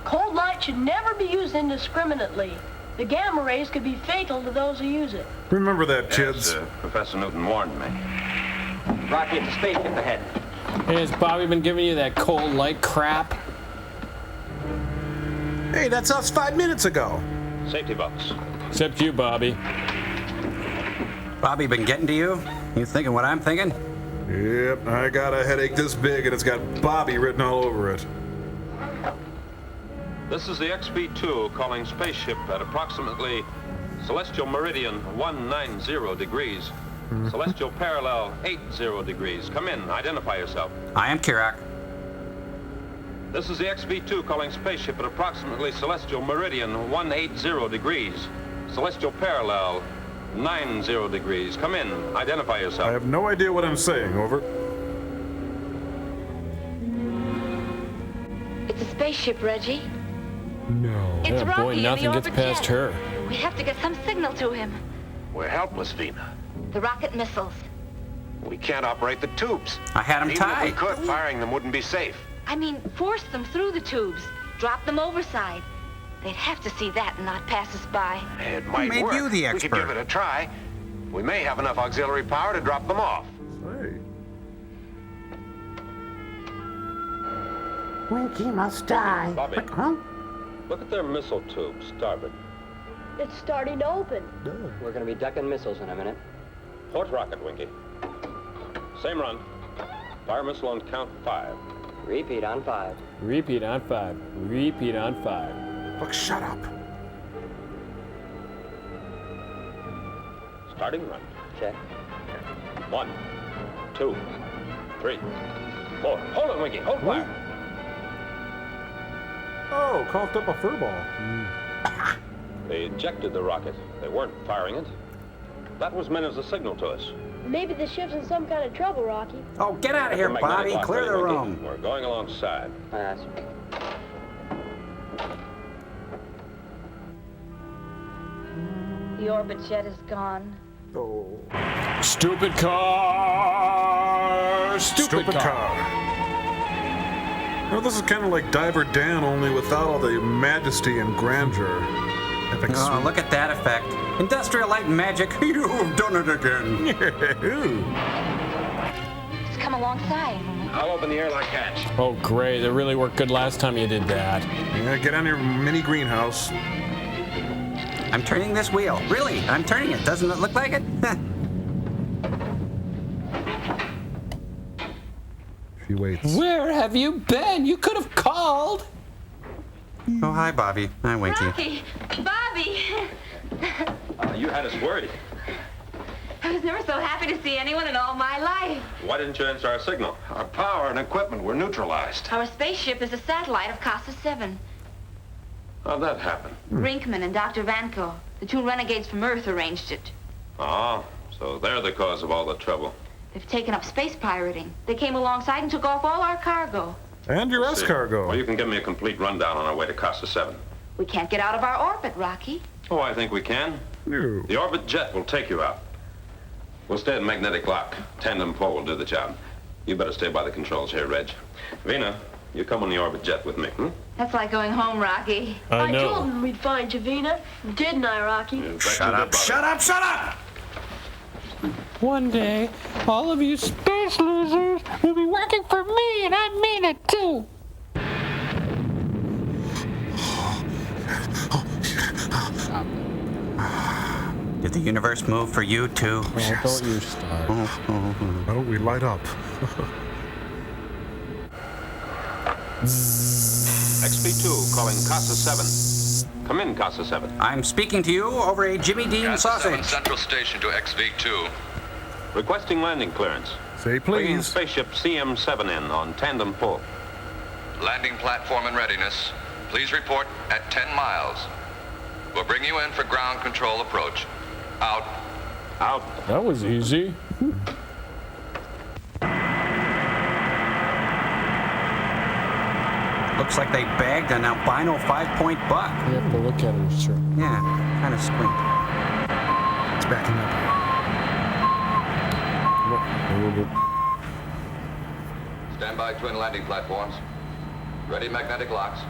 Cold light should never be used indiscriminately. The gamma rays could be fatal to those who use it. Remember that, kids. Yes, Professor Newton warned me. Rocky, it's a spaceship ahead. Hey, has Bobby been giving you that cold light crap? Hey, that's us 5 minutes ago. Safety belts. Except you, Bobby. Bobby been getting to you? You thinking what I'm thinking? Yep, I got a headache this big and it's got Bobby written all over it. This is the XB2 calling spaceship at approximately celestial meridian 190 degrees. Celestial parallel 80 degrees. Come in, identify yourself. I am Kirak. This is the XB2 calling spaceship at approximately celestial meridian 180 degrees. Celestial parallel 90 degrees. Come in, identify yourself. I have no idea what I'm saying, over. It's a spaceship, Reggie. No. It's Yeah, boy, Rocky in nothing the gets orbit past jet. her. We have to get some signal to him. We're helpless, Vina. The rocket missiles. We can't operate the tubes. I had them Even if we tied. could, firing them wouldn't be safe. I mean, force them through the tubes. Drop them overside. They'd have to see that and not pass us by. It might made work. you the We expert? could give it a try. We may have enough auxiliary power to drop them off. Hey. Winky must die. Bobby. Huh? Look at their missile tubes, starboard. It's starting to open. We're going to be ducking missiles in a minute. Port rocket, Winky. Same run. Fire missile on count 5. Repeat on 5. Repeat on 5. Repeat on 5. Look, shut up. Starting run. Check. 1, 2, 3, 4. Hold it, Winky. Hold fire. Oh, coughed up a fur ball. They ejected the rocket. They weren't firing it. That was meant as a signal to us. Maybe the ship's in some kind of trouble, Rocky. Oh, get out of here, Bobby. Clear the room. We're going alongside. The orbit jet is gone. Oh. Stupid car! Stupid car! Well, this is kind of like Diver Dan, only without all the majesty and grandeur. Epic Oh, look at that effect. Industrial light and magic. You've done it again. Just come alongside. I'll open the airlock hatch. Oh, great. That really worked good last time you did that. Yeah, get on your mini greenhouse. I'm turning this wheel. Really, I'm turning it. Doesn't it look like it? She waits. Where have you been? You could have called. Oh, hi, Bobby. Hi, Winky. Rocky! Bobby! You had us worried. I was never so happy to see anyone in all my life. Why didn't you answer our signal? Our power and equipment were neutralized. Our spaceship is a satellite of Casa 7. How'd that happen? Rinkman and Dr. Vanko, the two renegades from Earth, arranged it. Oh, so they're the cause of all the trouble. They've taken up space pirating. They came alongside and took off all our cargo. And your escargot. Well, you can give me a complete rundown on our way to Casa 7. We can't get out of our orbit, Rocky. Oh, I think we can. No. The orbit jet will take you out. We'll stay at magnetic lock. Tandem pole will do the job. You better stay by the controls here, Reg. Vina, you come on the orbit jet with me, That's like going home, Rocky. I told him we'd find Javina. Didn't I, Rocky? Shut up, shut up, shut up! One day, all of you space losers will be working for me, and I mean it too. Did the universe move for you, too? Oh, don't you start. Why don't we light up? XB2 calling Casa 7. Come in, Casa 7. I'm speaking to you over a Jimmy Dean Casa 7 sausage. Central Station to XV2. Requesting landing clearance. Say Bringing please. spaceship CM7 in on tandem pull. Landing platform in readiness. Please report at 10 miles. We'll bring you in for ground control approach. Out. Out. That was easy. Looks like they bagged an albino 5-point buck. You have to look at it, sure. Yeah, kind of squint. It's backing up. Stand by twin landing platforms. Ready magnetic locks.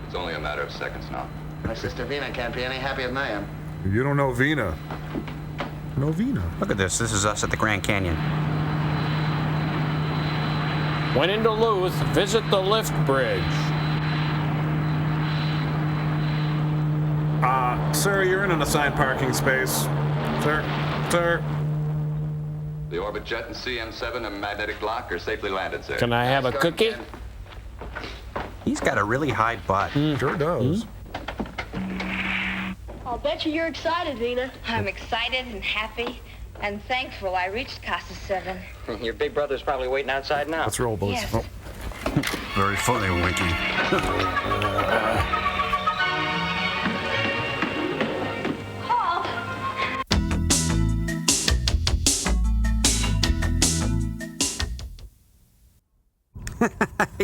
It's only a matter of seconds now. My sister Vina can't be any happier than I am. You don't know Vina. No Vina. Look at this. This is us at the Grand Canyon. When in Duluth, visit the lift bridge. Sir, you're in an assigned parking space. Sir. The Orbit Jet and CM7 and magnetic lock are safely landed, sir. Can I have a cookie? He's got a really high butt. Sure does. I'll bet you're excited, Vina. I'm excited and happy and thankful I reached Casa 7. Your big brother's probably waiting outside now. Let's roll, boys. Yes. Oh. Very funny, Winky. Paul!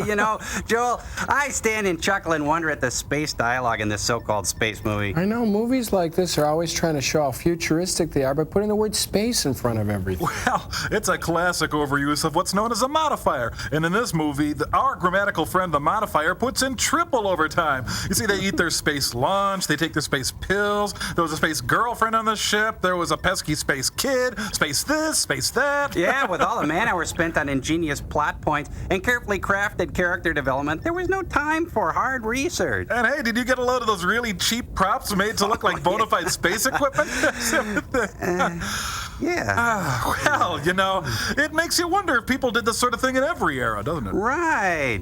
You know, Joel, I stand and chuckle and wonder at the space dialogue in this so-called space movie. I know, movies like this are always trying to show how futuristic they are by putting the word space in front of everything. Well, it's a classic overuse of what's known as a modifier. And in this movie, our grammatical friend, the modifier, puts in triple overtime. You see, they eat their space lunch, they take their space pills, there was a space girlfriend on the ship, there was a pesky space kid, space this, space that. Yeah, with all the man-hours spent on ingenious plot points and carefully crafted character development, there was no time for hard research. And hey, did you get a load of those really cheap props made to look like bona fide space equipment? Yeah. Well, you know, it makes you wonder if people did this sort of thing in every era, doesn't it? Right.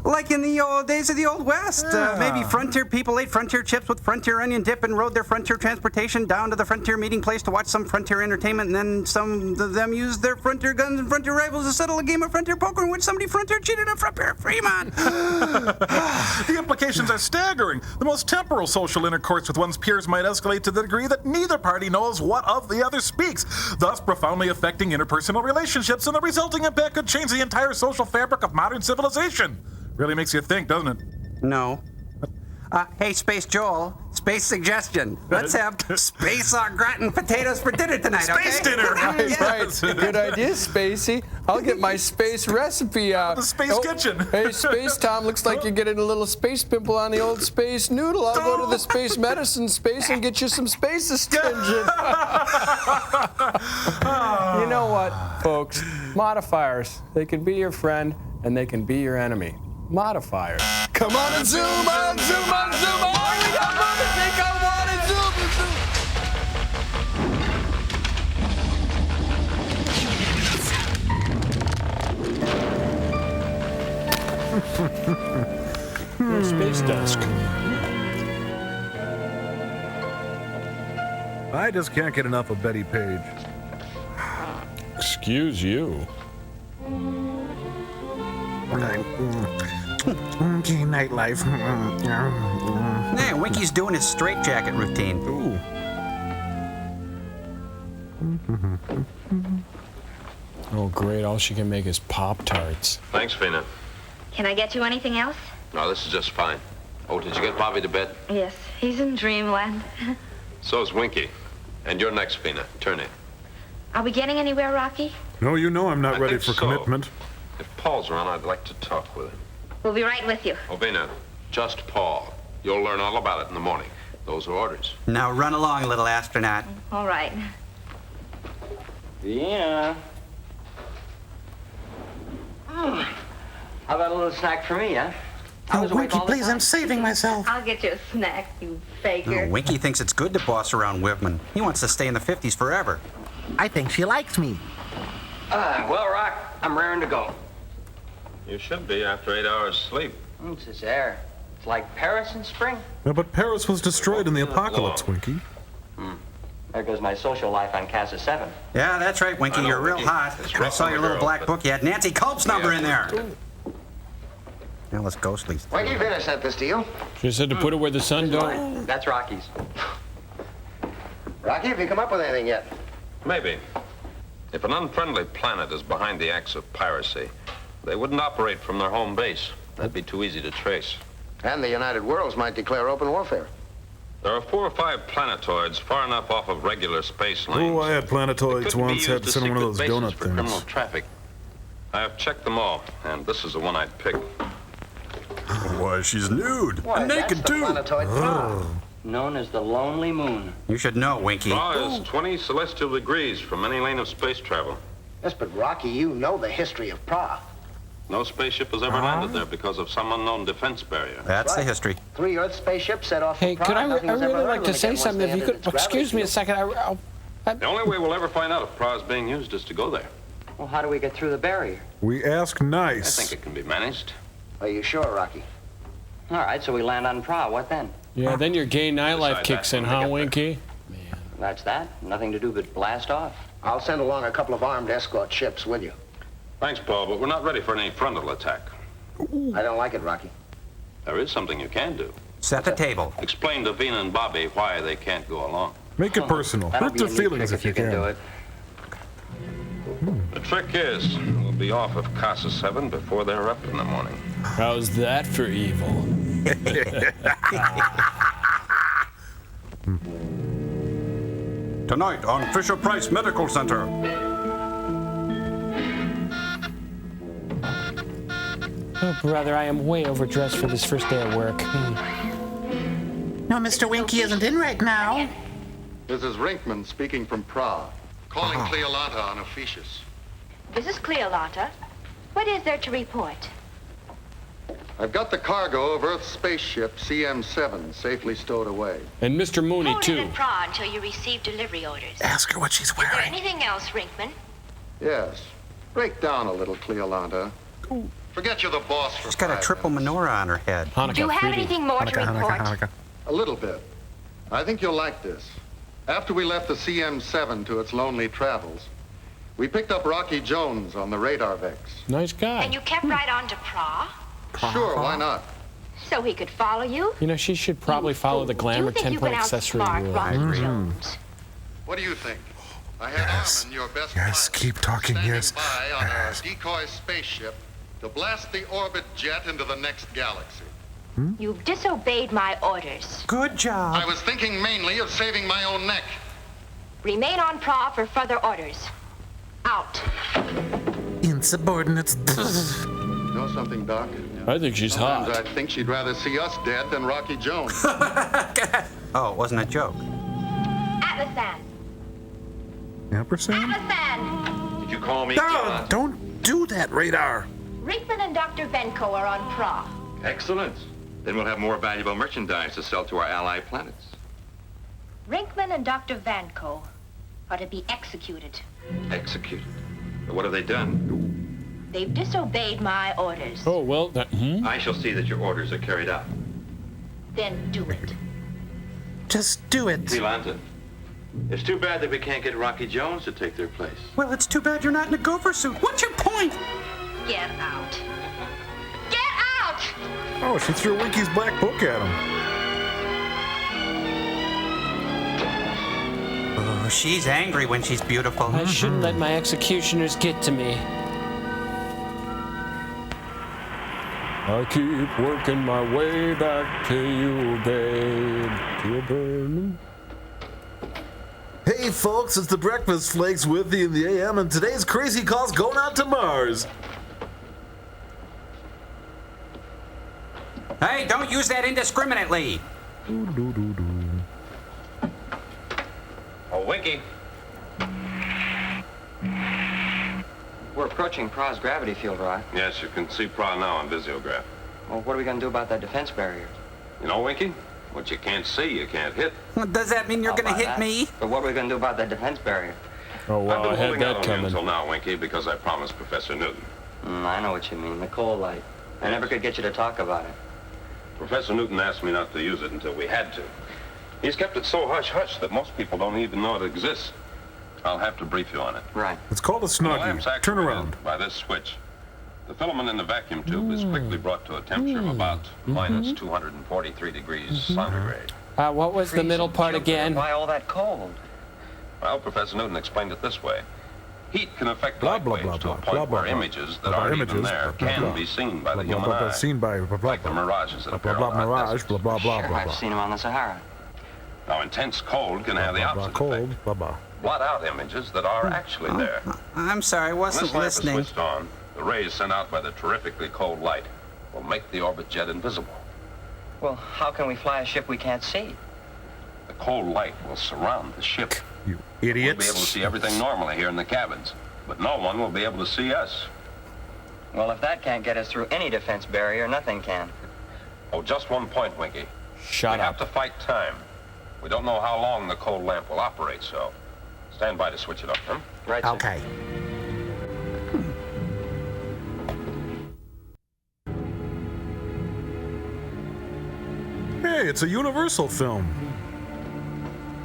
Like in the old days of the Old West. Yeah. Maybe frontier people ate frontier chips with frontier onion dip and rode their frontier transportation down to the frontier meeting place to watch some frontier entertainment, and then some of them used their frontier guns and frontier rifles to settle a game of frontier poker in which somebody frontier cheated on Frontier Fremont. The implications are staggering. The most temporal social intercourse with one's peers might escalate to the degree that neither party knows what of the other speaks, thus profoundly affecting interpersonal relationships, and the resulting impact could change the entire social fabric of modern civilization. Really makes you think, doesn't it? No. Hey, Space Joel, space suggestion. Let's have space au gratin potatoes for dinner tonight, Space okay? dinner! Right. Good idea, Spacey. I'll get my space recipe out. The space kitchen. Hey, Space Tom, looks like you're getting a little space pimple on the old space noodle. I'll go to the space medicine space and get you some space astringent. You know what, folks? Modifiers. They can be your friend and they can be your enemy. Modifiers. Come on and zoom on, zoom on, zoom on. Oh, we got one to think I want to zoom. Space desk. I just can't get enough of Betty Page. Excuse you. Nightlife. Hey, Winky's doing his straitjacket routine. Ooh. Oh, great. All she can make is Pop-Tarts. Thanks, Vina. Can I get you anything else? No, this is just fine. Oh, did you get Bobby to bed? Yes, he's in dreamland. So's Winky. And you're next, Vina. Turn in. Are we getting anywhere, Rocky? No, you know I'm not ready think for so. commitment. If Paul's around, I'd like to talk with him. We'll be right with you. Oh, Vina, just Paul. You'll learn all about it in the morning. Those are orders. Now run along, little astronaut. All right. Yeah. How about a little snack for me, huh? Oh, Winky, please, I'm saving myself. I'll get you a snack, you faker. Oh, Winky thinks it's good to boss around women. He wants to stay in the 50s forever. I think she likes me. Well, Rock, I'm raring to go. You should be after 8 hours sleep. It's this air. It's like Paris in spring. No, but Paris was destroyed in the apocalypse, Winky. There goes my social life on Casa 7. Yeah, that's right, Winky. You're real hot. I saw your little black book. You had Nancy Culp's number in there. Now let's ghostly. Winky, Vina sent this to you. She said to put it where the sun don't. That's Rocky's. Rocky, have you come up with anything yet? Maybe. If an unfriendly planet is behind the acts of piracy, they wouldn't operate from their home base. That'd be too easy to trace. And the United Worlds might declare open warfare. There are 4 or 5 planetoids far enough off of regular space lanes. Oh, I had planetoids They couldn't be once. Had used to as send one of secret those bases donut for criminal things. traffic. I have checked them all, and this is the one I'd pick. Why, she's nude. Why, and naked, that's the too. planetoid Pra, known as the Lonely Moon. You should know, Winky. Pra is 20 celestial degrees from any lane of space travel. Yes, but Rocky, you know the history of Pra. No spaceship has ever landed there because of some unknown defense barrier. That's the history. 3 Earth spaceships set off Hey, from could Pra. I Nothing was ever really heard like of to them say again once something? they If you entered could, its gravity excuse me a field. second. The only way we'll ever find out if Pra is being used is to go there. Well, how do we get through the barrier? We ask I nice. think it can be managed. Are you sure, Rocky? All right, so we land on Pra. What then? Yeah, then your gay nightlife Decide kicks that in, when we huh, get there. Winky? That's that. Nothing to do but blast off. I'll send along a couple of armed escort ships with you. Thanks, Paul, but we're not ready for any frontal attack. I don't like it, Rocky. There is something you can do. Set the table. Explain to Vina and Bobby why they can't go along. Make it personal. That'll Hurt be their a neat feelings trick if you can. do it. The trick is, we'll be off of Casa 7 before they're up in the morning. How's that for evil? Tonight on Fisher-Price Medical Center. Oh, brother, I am way overdressed for this first day of work. No, Mr. Winky isn't in right now. This is Rinkman speaking from Pra. Calling Ah. Cleolanta on Officius. This is Cleolanta. What is there to report? I've got the cargo of Earth's spaceship CM7 safely stowed away. And Mr. Mooney, Hold it too. in Pra until you receive delivery orders. Ask her what she's Is there wearing. anything else, Rinkman? Yes. Break down a little, Cleolanta. Forget you're the boss for She's got a 5 triple minutes. menorah on her head. Do you have anything more to report? A little bit. I think you'll like this. After we left the CM7 to its lonely travels, we picked up Rocky Jones on the radar vex. Nice guy. And you kept right on to Pra? Sure, why not? So he could follow you? You know, she should probably follow the glamour Do you think you 10-point can accessory outsmart rule. Rocky Jones? What do you think? I had Armin, your best Yes, keep talking, yes. by on a decoy spaceship to blast the orbit jet into the next galaxy. You've disobeyed my orders. Good job. I was thinking mainly of saving my own neck. Remain on Pra for further orders. Out. Insubordinates. Know something, Doc? I think she's Sometimes hot. I think she'd rather see us dead than Rocky Jones. Oh, it wasn't a joke. Atlasan. Ampersand? Atlasan. Did you call me? Don't do that, Radar. Rinkman and Dr. Venko are on Pra. Excellent. Then we'll have more valuable merchandise to sell to our ally planets. Rinkman and Dr. Vanko are to be executed. Executed. But what have they done? They've disobeyed my orders. Oh, well, that, I shall see that your orders are carried out. Then do it. Just do it. Cleolanta, it's too bad that we can't get Rocky Jones to take their place. Well, it's too bad you're not in a gopher suit. What's your point? Get out. Get out! Oh, she threw Winky's black book at him. Oh, she's angry when she's beautiful. I shouldn't let my executioners get to me. I keep working my way back to you, babe. To burn. Hey, folks, it's the Breakfast Flakes with you in the AM, and today's crazy call's going out to Mars. Hey, don't use that indiscriminately. Oh, Winky. We're approaching Pra's gravity field, right? Yes, you can see Pra now on visiograph. Well, what are we going to do about that defense barrier? You know, Winky, what you can't see, you can't hit. Does that mean you're How going to about hit that? me? But what are we going to do about that defense barrier? Oh, I've wow, been I had holding out that on you coming. until now, Winky, because I promised Professor Newton. I know what you mean, the coal light. I never could get you to talk about it. Professor Newton asked me not to use it until we had to. He's kept it so hush-hush that most people don't even know it exists. I'll have to brief you on it. Right. It's called a The lamp's snuggie. Turn activated around. by this switch. The filament in the vacuum tube is quickly brought to a temperature of about minus 243 degrees centigrade. What was the middle part again? Why all that cold? Well, Professor Newton explained it this way. Heat can affect Blah, light blah, waves blah, to a blah, point blah, blah, where blah. images that Blah, aren't images, even there blah, blah, can blah. be seen by the Blah, human blah, blah, eye. seen by blah, blah, Like the blah. mirages that Blah, appear blah, on blah, hot mirage, deserts. blah, blah, blah, Sure, blah, I've blah. seen him on the Sahara. Now, intense cold can have the Blah, blah, opposite cold, effect. blah, blah. Blot out images that are actually there. I'm sorry, I When wasn't this lamp is listening. switched on, the rays sent out by the terrifically cold light will make the orbit jet invisible. Well, how can we fly a ship we can't see? The cold light will surround the ship. You We'll idiots. be able to see everything normally here in the cabins, but no one will be able to see us. Well, if that can't get us through any defense barrier, nothing can. Oh, just one point, Winky. Shut We up. have to fight time. We don't know how long the cold lamp will operate, so stand by to switch it up, huh? Right, sir. Okay. Hey, it's a Universal film.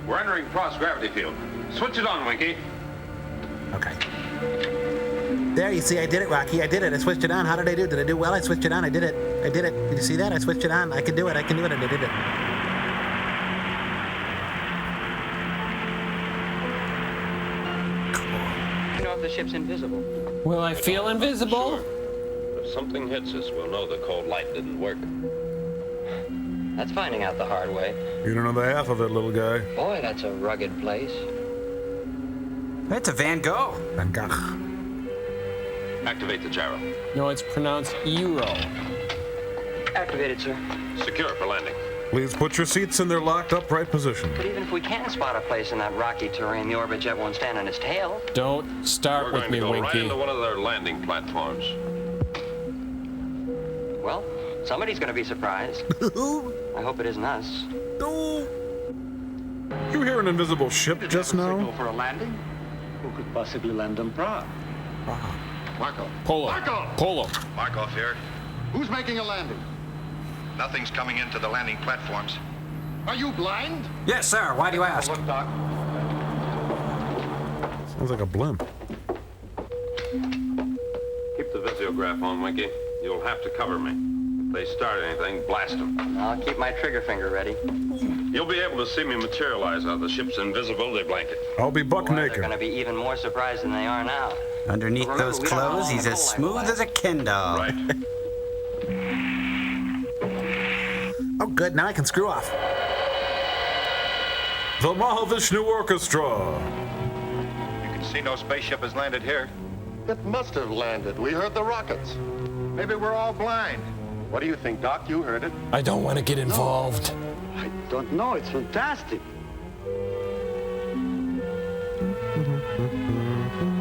We're entering cross-gravity field. Switch it on, Winky. Okay. There, you see, I did it, Rocky. I did it. I switched it on. How did I do? Did I do well? I switched it on. I did it. I did it. Did you see that? I switched it on. I can do it. I can do it. And I did it. You know if the ship's invisible? Will I feel invisible? If something hits us, we'll know the cold light didn't work. That's finding out the hard way. You don't know the half of it, little guy. Boy, that's a rugged place. It's a Van Gogh. Van Gogh. Activate the gyro. No, it's pronounced Euro. Activated, sir. Secure for landing. Please put your seats in their locked upright position. But even if we can spot a place in that rocky terrain, the orbit jet won't stand on its tail. Don't start We're with going me, to go right Winky. into one of their landing platforms. Well, somebody's going to be surprised. I hope it isn't us. You hear an invisible ship just now? For a landing? Who could possibly land on Prague? Markov. Polo. Markov! Polo. Markov here. Who's making a landing? Nothing's coming into the landing platforms. Are you blind? Yes, sir. Why do you ask? Look, Doc. Sounds like a blimp. Keep the visiograph on, Winky. You'll have to cover me. If they start anything, blast them. I'll keep my trigger finger ready. You'll be able to see me materialize out of the ship's invisibility blanket. I'll be buck Boy, they're naked. going to be even more surprised than they are now. Underneath Remember, those we don't know clothes, how he's long as the smooth cold as a Ken doll. Right. Oh, good. Now I can screw off. The Mahavishnu Orchestra. You can see no spaceship has landed here. It must have landed. We heard the rockets. Maybe we're all blind. What do you think, Doc? You heard it. I don't want to get involved. I don't know. It's fantastic.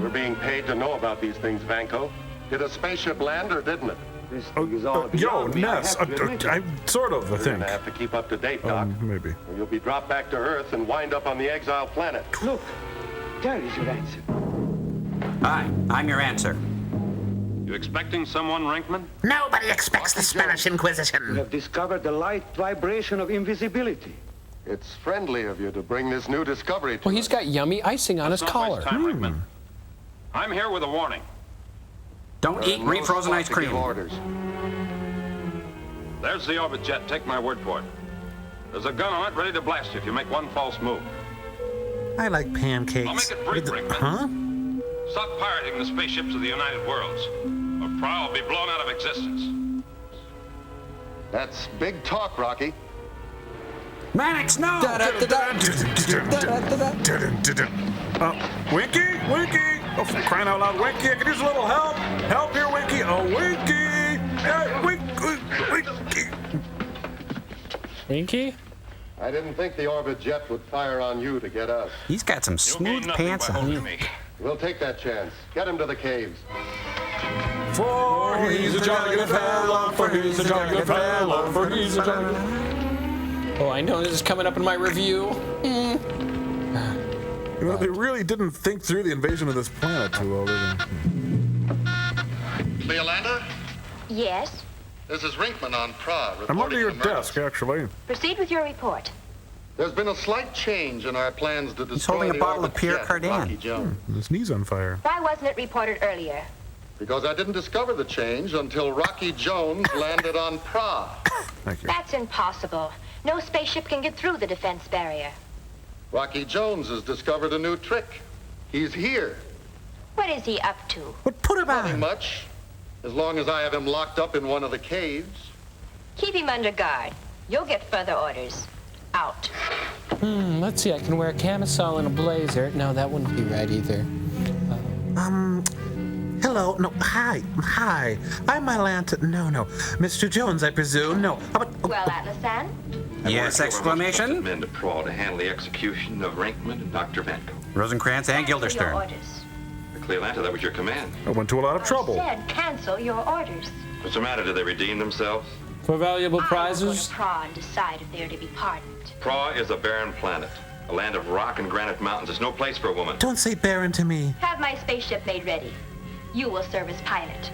We're being paid to know about these things, Vanko. Did a spaceship land or didn't it? This thing is all Yo, beyond me. I Ness. have to admit it. I sort of, I You're think. gonna have to keep up to date, Doc. Maybe. Or you'll be dropped back to Earth and wind up on the exile planet. Look, there is your answer. Hi, I'm your answer. You expecting someone, Rinkman? Nobody expects the Spanish We Inquisition. have discovered the light vibration of invisibility. It's friendly of you to bring this new discovery to Well, he's got yummy icing on his Let's not collar. waste time, Rinkman. I'm here with a warning. Don't eat refrozen ice cream. Orders. There's the orbit jet. Take my word for it. There's a gun on it ready to blast you if you make one false move. I like pancakes. I'll make it brief, Rickman. Huh? Stop pirating the spaceships of the United Worlds, or Prowl will be blown out of existence. That's big talk, Rocky. Mannix, no! Winky? Winky? Oh, for crying out loud, Winky, I could use a little help. Help here, Winky. Oh, Winky. Hey, Winky. Winky? I didn't think the orbit jet would fire on you to get us. He's got some smooth pants on. We'll take that chance. Get him to the caves. For he's a jolly good fellow, for he's a jolly good fellow, for he's a jolly good fellow. Oh, I know this is coming up in my review. You know, they really didn't think through the invasion of this planet too well, did they? Leolanda, Yes? this is Rinkman on Pra. I'm under your reporting an desk, actually. Proceed with your report. There's been a slight change in our plans to destroy holding a the bottle of orbit Pierre jet, Cardin. Rocky Jones. His knee's on fire. Why wasn't it reported earlier? Because I didn't discover the change until Rocky Jones landed on Pra. Thank you. That's impossible. No spaceship can get through the defense barrier. Rocky Jones has discovered a new trick. He's here. What is he up to? But put him Nothing on. much, as long as I have him locked up in one of the caves. Keep him under guard. You'll get further orders. Out. Let's see. I can wear a camisole and a blazer. No, that wouldn't be right either. Hello. No, hi. I'm Mylanta. No. Mr. Jones, I presume. No. How about... Well, Atlas Ann? Yes, exclamation. Men to Praw to handle the execution of Rinkman and Dr. Vanko. Rosencrantz and Your Guilderstern. orders. Cleolanta, that was your command. I went to a lot of trouble. Said cancel your orders. What's the matter? Did they redeem themselves? For valuable I will prizes? go to Praw and decide if they are to be pardoned. Praw is a barren planet. A land of rock and granite mountains. There's no place for a woman. Don't say barren to me. Have my spaceship made ready. You will serve as pilot.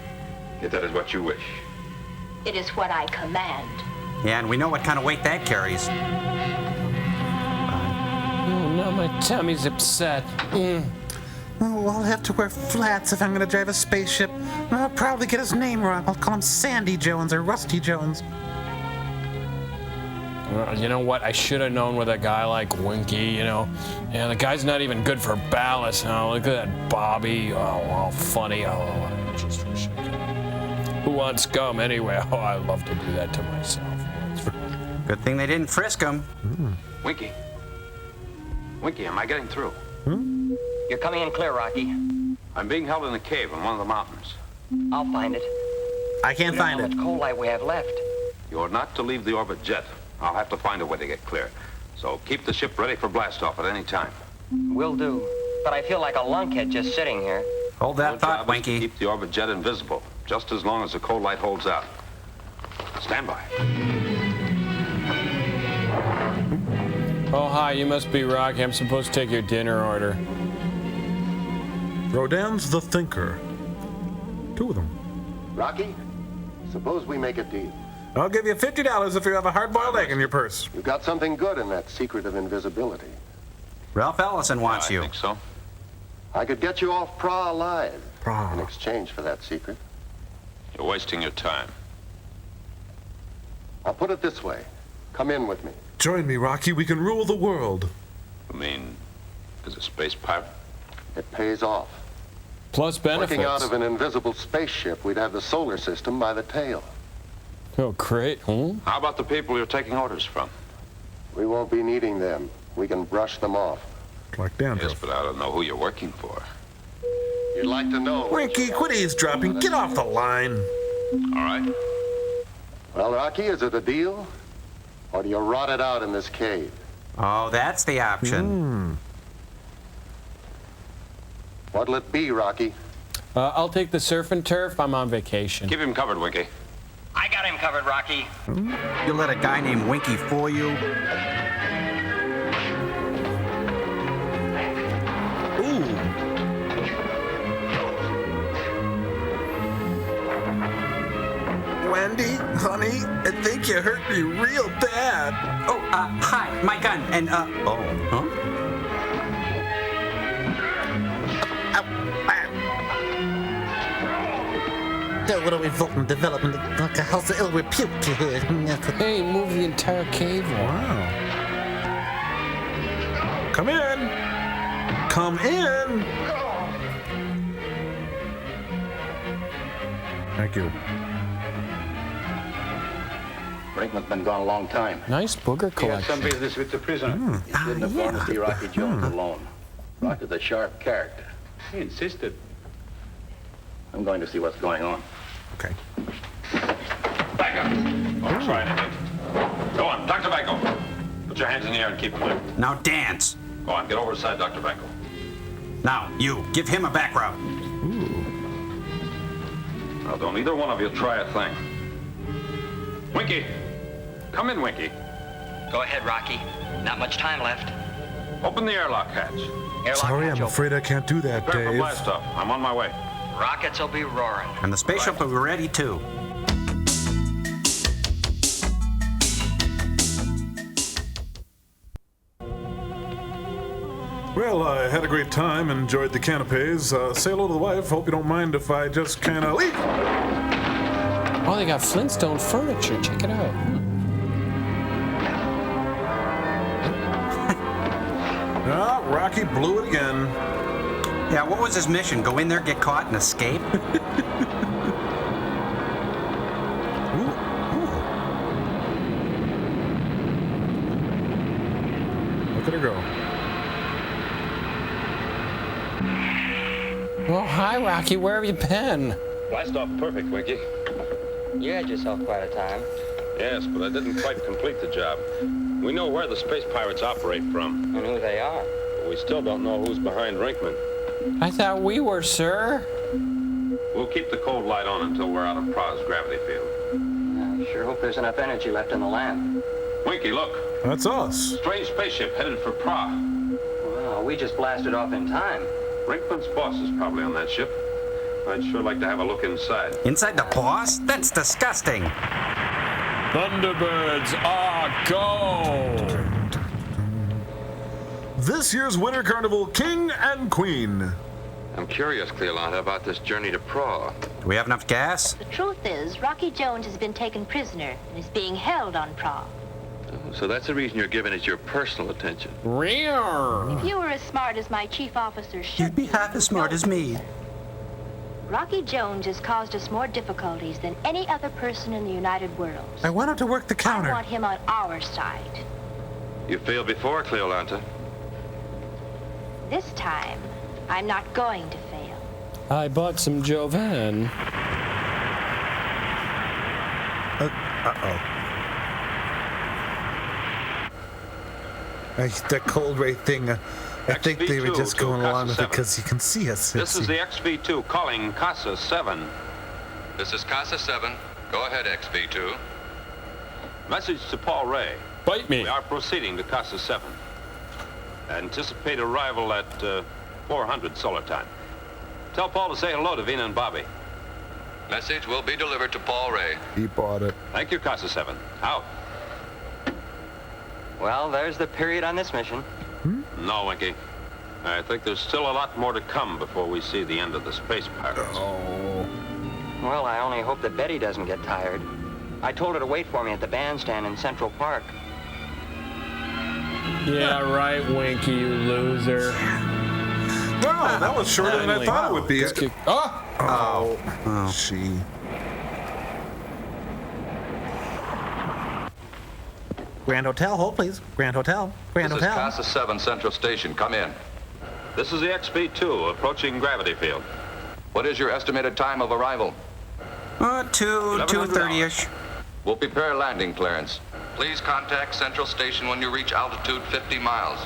If that is what you wish. It is what I command. Yeah, and we know what kind of weight that carries. Oh, now my tummy's upset. Oh, I'll have to wear flats if I'm going to drive a spaceship. I'll probably get his name wrong. I'll call him Sandy Jones or Rusty Jones. You know what? I should have known with a guy like Winky, you know. Yeah, the guy's not even good for ballast. Oh, look at that Bobby. Oh, funny. Oh, I just wish I could. Who wants gum anyway? Oh, I love to do that to myself. Good thing they didn't frisk him. Winky, am I getting through? You're coming in clear, Rocky. I'm being held in a cave in one of the mountains. I'll find it. I can't find it. How much coal light we have left? You're not to leave the orbit jet. I'll have to find a way to get clear. So keep the ship ready for blast-off at any time. Will do. But I feel like a lunkhead just sitting here. Hold that Your thought, job is to Winky. keep the orbit jet invisible, just as long as the coal light holds out. Stand by. Oh, hi, you must be Rocky. I'm supposed to take your dinner order. Rodin's The Thinker. 2 of them. Rocky, suppose we make a deal. I'll give you $50 if you have a hard-boiled egg in your purse. You've got something good in that secret of invisibility. Ralph Ellison wants you. I think so. I could get you off Praw alive Praw. in exchange for that secret. You're wasting your time. I'll put it this way. Come in with me. Join me, Rocky. We can rule the world. I mean, as a space pirate? It pays off. Plus benefits. Working out of an invisible spaceship, we'd have the solar system by the tail. Oh, great. How about the people you're taking orders from? We won't be needing them. We can brush them off. Like dandruff. Yes, but I don't know who you're working for. You'd like to know. Winky, quit eavesdropping. Get off the line. All right. Well, Rocky, is it a deal? Or do you rot it out in this cave? Oh, that's the option. What'll it be, Rocky? I'll take the surf and turf. I'm on vacation. Keep him covered, Winky. I got him covered, Rocky. You let a guy named Winky fool you? Ooh. Wendy, honey, I think you hurt me real bad. Oh, hi, my gun, and, huh? What are we voting development? Like a house of ill repute. Hey, move the entire cave. Wow. Come in. Come in. Thank you. Brinkman's been gone a long time. Nice booger He had some collection. business with the prisoner. He didn't have to see Rocky Jones alone. Rocky's a sharp character. He insisted. I'm going to see what's going on. Okay. Back up. Don't try anything. Go on, Dr. Vanko. Put your hands in the air and keep clear. Now dance. Go on, get over beside Dr. Vanko. Now, you, give him a back rub. Now, don't either one of you try a thing. Winky. Come in, Winky. Go ahead, Rocky. Not much time left. Open the airlock hatch. Sorry, I'm afraid I can't do that, Prepare for Dave. blast off. I'm on my way. Rockets will be roaring. And the spaceship will be ready, too. Well, I had a great time, enjoyed the canapes. Say hello to the wife. Hope you don't mind if I just kind of leave. Oh, they got Flintstone furniture. Check it out. Ah, Rocky blew it again. Yeah, what was his mission? Go in there, get caught, and escape? Look at her go. Oh, hi, Rocky. Where have you been? Blast off perfect, Winky. You had yourself quite a time. Yes, but I didn't quite complete the job. We know where the space pirates operate from. And who they are. But we still don't know who's behind Rinkman. I thought we were, sir. We'll keep the cold light on until we're out of Pra's gravity field. I sure hope there's enough energy left in the lamp. Winky, look. That's us. Strange spaceship headed for Pra. Well, we just blasted off in time. Rinkman's boss is probably on that ship. I'd sure like to have a look inside. Inside the boss? That's disgusting. Thunderbirds, go! This year's Winter Carnival King and Queen. I'm curious, Cleolanta, about this journey to Pra. Do we have enough gas? The truth is, Rocky Jones has been taken prisoner and is being held on Pra. So that's the reason you're giving it your personal attention. If you were as smart as my chief officer should You'd be half as smart as me. Rocky Jones has caused us more difficulties than any other person in the United Worlds. I want him to work the counter. I want him on our side. You failed before, Cleolanta. This time, I'm not going to fail. I bought some Jovan. The cold ray thing, I think they were just going along with it because you can see us. This is the XV2 calling Casa 7. This is Casa 7. Go ahead, XV2. Message to Paul Ray. Bite me. We are proceeding to Casa 7. Anticipate arrival at 400 solar time. Tell Paul to say hello to Vina and Bobby. Message will be delivered to Paul Ray. He bought it. Thank you, Casa 7. Out. Well, there's the period on this mission. No, Winky. I think there's still a lot more to come before we see the end of the space pirates. Well, I only hope that Betty doesn't get tired. I told her to wait for me at the bandstand in Central Park. Yeah, right, Winky, you loser. No, that was shorter than I thought it would be. She. Grand Hotel, hold please. Grand Hotel. Grand This Hotel. is Casa 7 Central Station. Come in. This is the XV2 approaching gravity field. What is your estimated time of arrival? 2:30-ish. We'll prepare landing clearance. Please contact Central Station when you reach altitude 50 miles.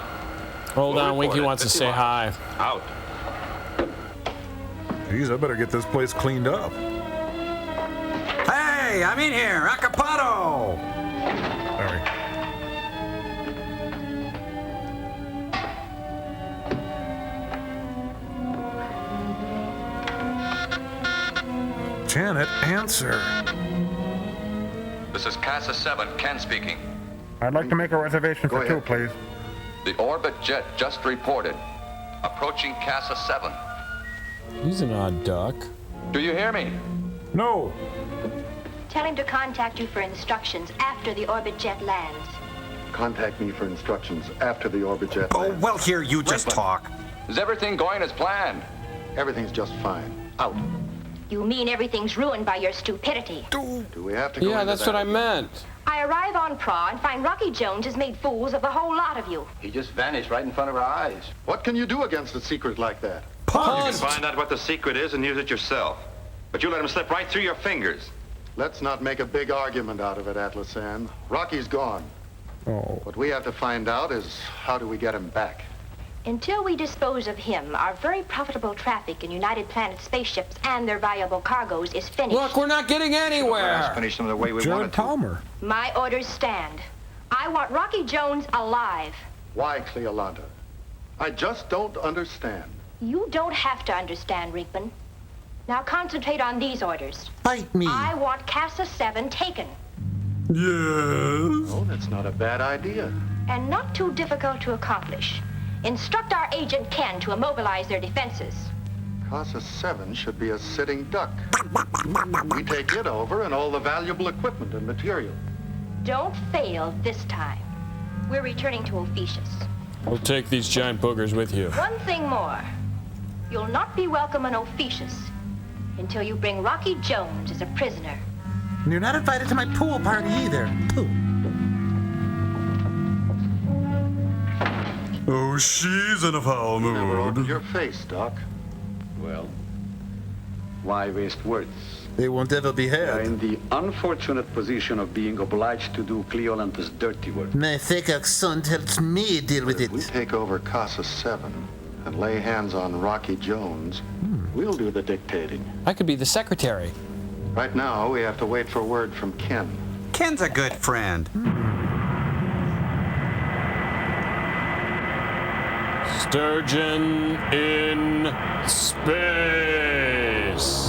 Hold on, Winky wants to say hi. Out. Geez, I better get this place cleaned up. Hey, I'm in here. Acapado. Sorry. Janet, answer. This is Casa 7, Ken speaking. I'd like to make a reservation for two, please. The orbit jet just reported. Approaching Casa 7. He's an odd duck. Do you hear me? No. Tell him to contact you for instructions after the orbit jet lands. Contact me for instructions after the orbit jet Oh, well, here, you just talk. Is everything going as planned? Everything's just fine. Out. You mean everything's ruined by your stupidity. Do we have to go Yeah, into that's that? what I meant. I arrive on Pra and find Rocky Jones has made fools of the whole lot of you. He just vanished right in front of our eyes. What can you do against a secret like that? You can find out what the secret is and use it yourself. But you let him slip right through your fingers. Let's not make a big argument out of it, Atlasan. Rocky's gone. Oh. What we have to find out is how do we get him back? Until we dispose of him, our very profitable traffic in United Planet spaceships and their valuable cargoes is finished. Look, we're not getting anywhere. Finish them the way we Jared wanted to. Palmer. My orders stand. I want Rocky Jones alive. Why, Cleolanta? I just don't understand. You don't have to understand, Rinkman. Now concentrate on these orders. Bite me. I want Casa 7 taken. Yes. Oh, that's not a bad idea. And not too difficult to accomplish. Instruct our agent Ken to immobilize their defenses. Casa 7 should be a sitting duck. We take it over and all the valuable equipment and material. Don't fail this time. We're returning to Ophiuchus. We'll take these giant boogers with you. One thing more. You'll not be welcome in Ophiuchus until you bring Rocky Jones as a prisoner. And you're not invited to my pool party either. Pooh. Oh, she's in a foul Never mood. opened your face, Doc. Well, why waste words? They won't ever be We are heard. in the unfortunate position of being obliged to do Cleolanta's dirty work. My thick accent helps me deal with it. We take over Casa 7 and lay hands on Rocky Jones. We'll do the dictating. I could be the secretary. Right now, we have to wait for word from Ken. Ken's a good friend. Sturgeon in space.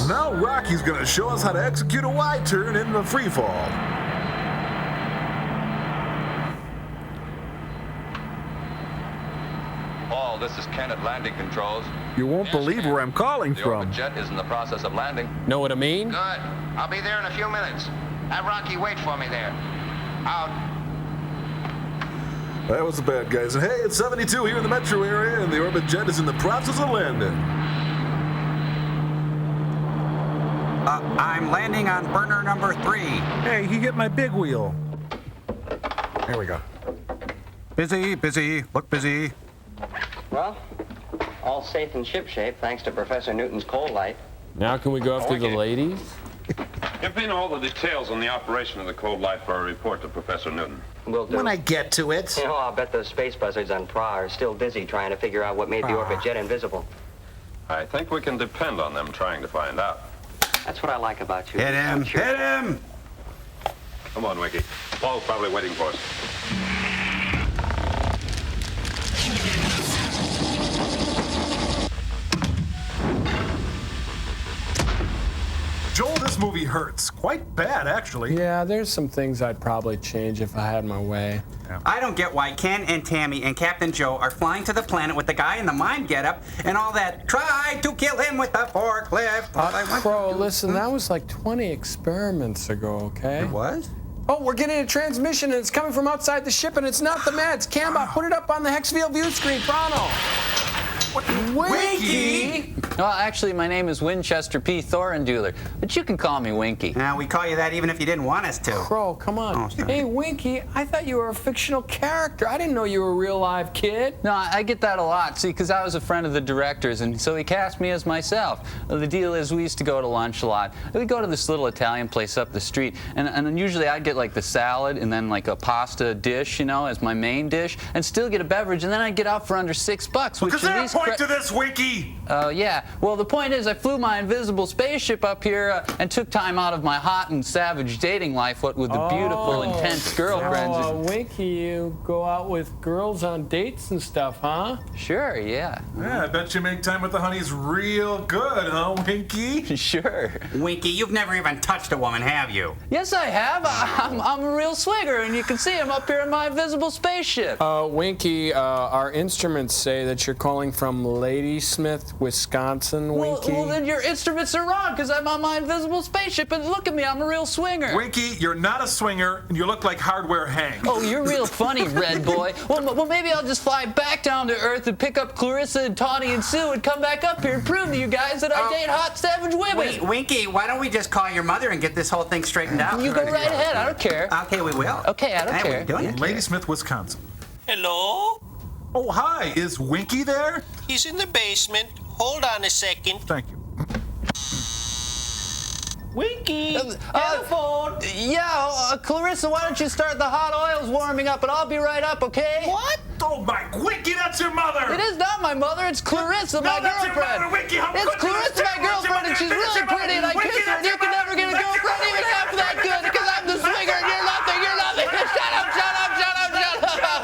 Now Rocky's gonna show us how to execute a Y-turn in the free fall. Paul, this is Ken at landing controls. You won't believe where I'm calling The from. orbit jet is in the process of landing. Know what I mean? Good. I'll be there in a few minutes. Have Rocky wait for me there. Out. That was the bad guys. And hey, it's 72 here in the metro area, and the orbit jet is in the process of landing. I'm landing on burner number 3. Hey, he hit my big wheel. There we go. Busy, busy, look busy. Well, all safe and shipshape thanks to Professor Newton's cold light. Now can we go after the ladies? Give me all the details on the operation of the cold light for a report to Professor Newton. Will do. When I get to it. You know, I'll bet those space buzzards on Pra are still busy trying to figure out what made the orbit jet invisible. I think we can depend on them trying to find out. That's what I like about you. Hit him, hit him! Come on, Winky. Paul's probably waiting for us. Joel, this movie hurts. Quite bad, actually. Yeah, there's some things I'd probably change if I had my way. I don't get why Ken and Tammy and Captain Joe are flying to the planet with the guy in the mime getup and all that. Try to kill him with the forklift. Bro, listen, that was like 20 experiments ago, okay? It was? Oh, we're getting a transmission and it's coming from outside the ship and it's not the meds. Cambot, put it up on the Hexfield view screen, Pronto. Winky! Well, actually, my name is Winchester P. Thorenduler, but you can call me Winky. Now, we call you that even if you didn't want us to. Bro, come on. Oh, hey, Winky, I thought you were a fictional character. I didn't know you were a real live kid. No, I get that a lot, see, because I was a friend of the director's, and so he cast me as myself. The deal is we used to go to lunch a lot. We'd go to this little Italian place up the street, and then usually I'd get like the salad and then like a pasta dish, you know, as my main dish, and still get a beverage, and then I'd get out for under $6, which Is there a point to this, Winky? Yeah. Well, the point is I flew my invisible spaceship up here and took time out of my hot and savage dating life, what with the beautiful, intense girlfriends. So, Winky, you go out with girls on dates and stuff, huh? Sure, yeah. Yeah, I bet you make time with the honeys real good, huh, Winky? Sure. Winky, you've never even touched a woman, have you? Yes, I have. I'm a real swinger, and you can see him up here in my invisible spaceship. Winky, our instruments say that you're calling from Ladysmith, Wisconsin, Winky. Well, then your instruments are wrong, because I'm on my invisible spaceship, and look at me, I'm a real swinger. Winky, you're not a swinger, and you look like Hardware Hank. Oh, you're real funny, Red Boy. Well, maybe I'll just fly back down to Earth and pick up Clarissa and Tawny and Sue and come back up here and prove to you guys that I date hot, savage women. Winky, why don't we just call your mother and get this whole thing straightened out? You go right ahead, I don't care. Okay, we will. Okay, I don't care. Ladysmith, Wisconsin. Hello? Oh, hi. Is Winky there? He's in the basement. Hold on a second. Thank you. Winky! Telephone! Yeah, Clarissa, why don't you start the hot oils warming up, and I'll be right up, okay? What? Oh, my Winky, that's your mother! It is not my mother, it's Clarissa, my that's your girlfriend. mother, Winky, how It's good Clarissa, my girlfriend, and she's really pretty, and I kiss her, and you can never get a girlfriend even half that good, because I'm the swinger, and you're nothing, you're nothing. Shut up, shut up, shut up, shut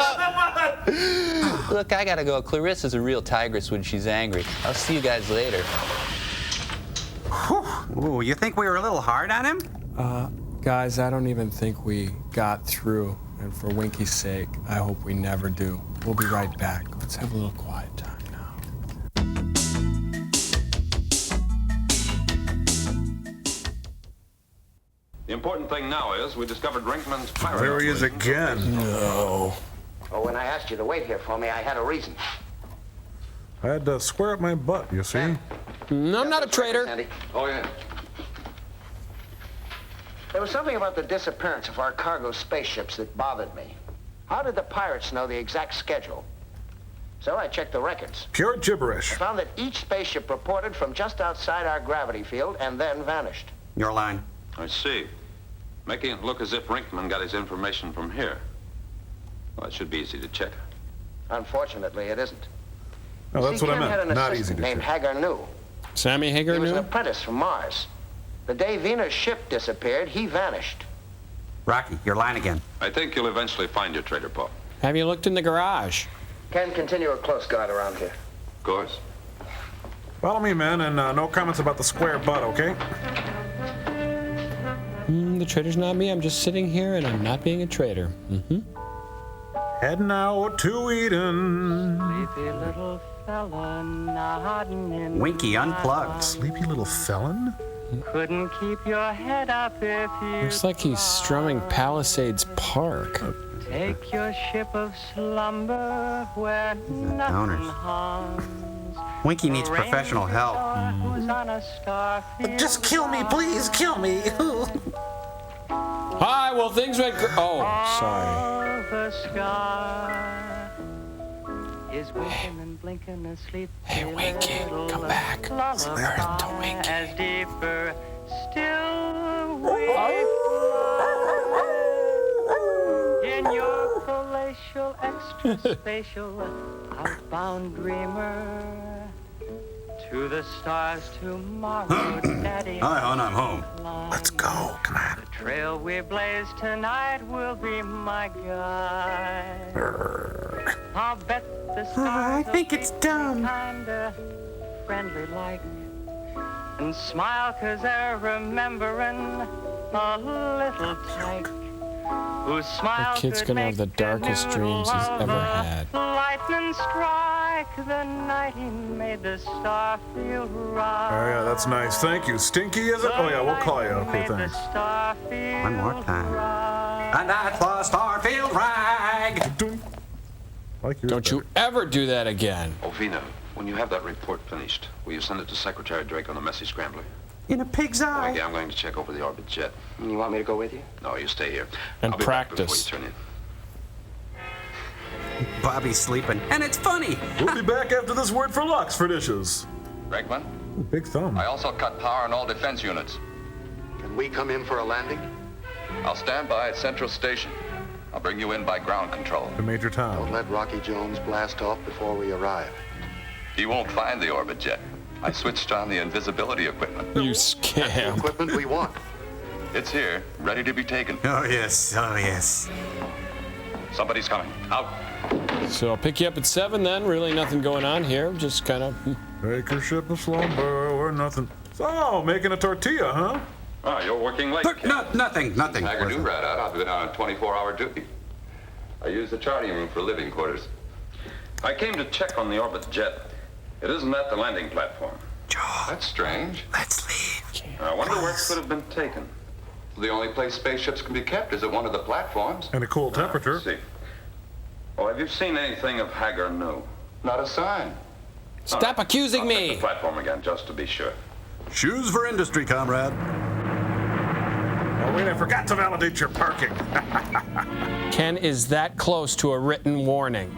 up. Look, I gotta go. Clarissa's a real tigress when she's angry. I'll see you guys later. Ooh, you think we were a little hard on him? Guys, I don't even think we got through. And for Winky's sake, I hope we never do. We'll be right back. Let's have a little quiet time now. The important thing now is we discovered Rinkman's pirate. There he is again. No. Oh, when I asked you to wait here for me, I had a reason. I had to square up my butt, you see? No, I'm not a traitor. Andy. Oh, yeah. There was something about the disappearance of our cargo spaceships that bothered me. How did the pirates know the exact schedule? So I checked the records. Pure gibberish. I found that each spaceship reported from just outside our gravity field and then vanished. Your line. I see. Making it look as if Rinkman got his information from here. Well, it should be easy to check. Unfortunately, it isn't. Oh, that's what I Ken had an meant. Not easy assistant to named check. Hagar New. Sammy Hagar He was an knew? apprentice from Mars. The day Venus' ship disappeared, he vanished. Rocky, your line again. I think you'll eventually find your traitor, Paul. Have you looked in the garage? Ken, continue a close guard around here. Of course. Follow me, men, and no comments about the square butt, okay? The traitor's not me. I'm just sitting here and I'm not being a traitor. Heading out to Eden. Sleepy little fella nodding in Winky unplugged. Sleepy little felon? Couldn't keep your head up if you Looks like he's strumming Palisades Park. take your ship of slumber where nothing harms. Winky needs professional help. Who's on a starfield Just kill me, please, kill me. Hi, well, things went oh, sorry. the sky is winking and blinking asleep. Hey, Winky, come back. Earth to Winky. As deeper still we fly in your palatial, extra spatial, outbound dreamer to the stars tomorrow, Daddy. Hi, hon, I'm home. Let's go. Come on. The trail we blaze tonight will be my guide. I'll bet the stars I think it's dumb. kinda friendly like and smile 'cause they're remembering a little tyke whose smile The kid's could gonna make have the darkest dreams he's ever had. lightning strike the night he made the star field rise. Oh, yeah, that's nice. Thank you. Stinky, is it? Oh, yeah, we'll call you. Okay, thanks. One more time. And that's the Starfield rag. Like yours Don't you ever do that again. Ovina, when you have that report finished, will you send it to Secretary Drake on the messy scrambler? In a pig's eye. Okay, I'm going to check over the orbit jet. You want me to go with you? No, you stay here. And I'll be back before you practice. turn in. Bobby's sleeping, and it's funny. We'll be back after this word for Lux for dishes. Rinkman, Big thumb. I also cut power on all defense units. Can we come in for a landing? I'll stand by at Central Station. I'll bring you in by ground control. To Major Tom. Don't let Rocky Jones blast off before we arrive. He won't find the orbit jet. I switched on the invisibility equipment. You That's the scam. equipment we want. It's here, ready to be taken. Oh, yes. Oh, yes. Somebody's coming. Out. So I'll pick you up at 7 then. Really nothing going on here. Just kind of... Take your ship of slumber or nothing. So, making a tortilla, huh? Oh, you're working late. Nothing. Haggard knew right out. I've been on a 24-hour duty. I use the charting room for living quarters. I came to check on the orbit jet. It isn't at the landing platform. That's strange. Let's leave. I wonder where it could have been taken. The only place spaceships can be kept is at one of the platforms. And a cool temperature. See. Oh, have you seen anything of Hagar New? Not a sign. Stop accusing I'll me. check the platform again, just to be sure. Shoes for industry, comrade. Oh, wait, I forgot to validate your parking. Ken is that close to a written warning.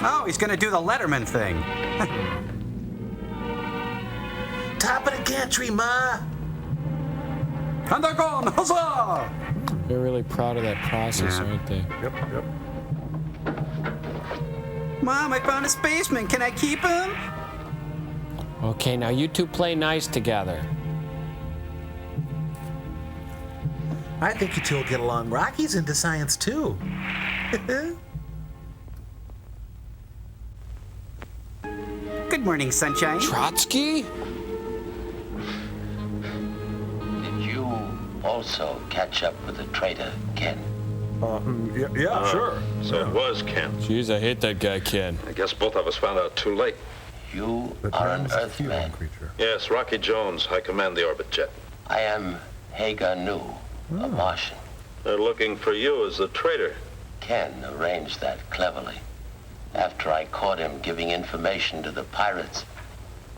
Oh, he's going to do the Letterman thing. Top of the gantry, Ma. And they're gone. Huzzah! They're really proud of that process, aren't they? Yep. Mom, I found a spaceman. Can I keep him? Okay, now you two play nice together. I think you two will get along. Rocky's into science, too. Good morning, sunshine. Trotsky? Did you also catch up with the traitor, Ken? Yeah, sure. So it was Ken. Jeez, I hate that guy, Ken. I guess both of us found out too late. You are an Earthman. Yes, Rocky Jones. I command the orbit jet. I am Hagar New, a Martian. They're looking for you as the traitor. Ken arranged that cleverly. After I caught him giving information to the pirates,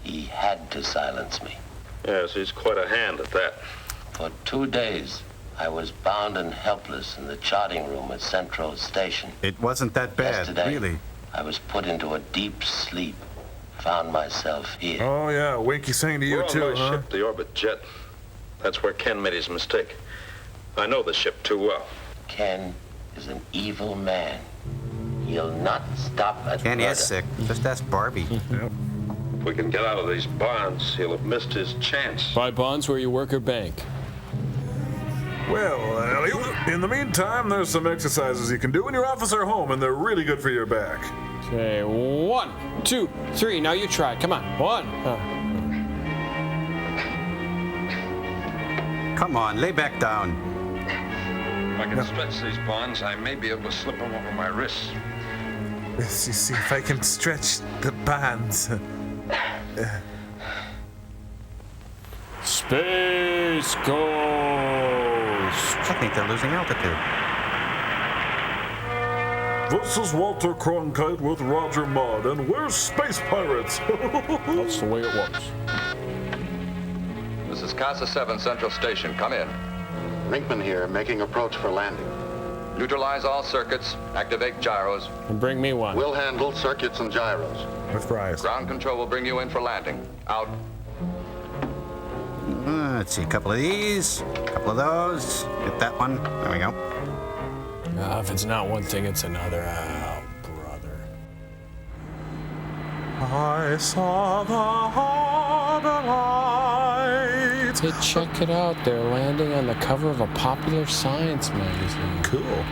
he had to silence me. Yes, he's quite a hand at that. For 2 days, I was bound and helpless in the charting room at Central Station. It wasn't that bad, Yesterday, really. I was put into a deep sleep. Found myself here. Oh, yeah, Winky sang to you, We're on too, my huh? ship, the Orbit Jet. That's where Ken made his mistake. I know the ship too well. Ken is an evil man. He'll not stop at Ken murder. is sick. Just ask Barbie. Yep. If we can get out of these bonds, he'll have missed his chance. Buy bonds where you work or bank. Well, Allie, in the meantime, there's some exercises you can do in your office or home, and they're really good for your back. Okay, 1, 2, 3. Now you try it. Come on. 1. Come on, lay back down. If I can stretch these bonds, I may be able to slip them over my wrists. Let's see if I can stretch the bonds. Space Ghost. I think they're losing altitude. This is Walter Cronkite with Roger Mudd, and we're Space Pirates. That's the way it works. This is Casa 7 Central Station. Come in. Rinkman here, making approach for landing. Neutralize all circuits. Activate gyros. And bring me one. We'll handle circuits and gyros. With fries. Ground control will bring you in for landing. Out. Let's see, a couple of these, a couple of those. Get that one. There we go. If it's not one thing, it's another. Oh, brother. I saw the harbor lights. Hey, check it out. They're landing on the cover of a popular science magazine. Cool.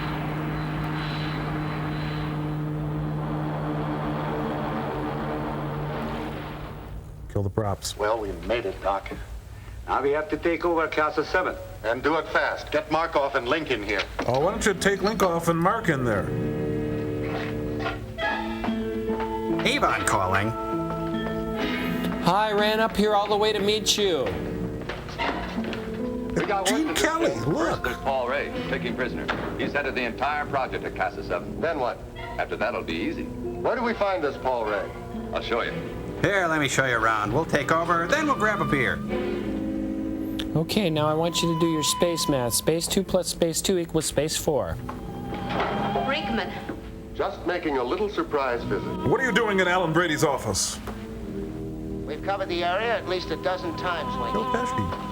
Kill the props. Well, we made it, Doc. Now we have to take over Casa 7. And do it fast. Get Markov and Link in here. Oh, why don't you take Link off and Mark in there? Avon calling. Hi, ran up here all the way to meet you. Gene Kelly, First, look. there's Paul Ray, taking prisoner. He's headed the entire project at Casa 7. Then what? After that, it'll be easy. Where do we find this Paul Ray? I'll show you. Here, let me show you around. We'll take over, then we'll grab a beer. Okay, now I want you to do your space math. Space 2 plus space 2 equals space 4. Brinkman. Just making a little surprise visit. What are you doing in Alan Brady's office? We've covered the area at least a dozen times, Joe Winky. Pesci.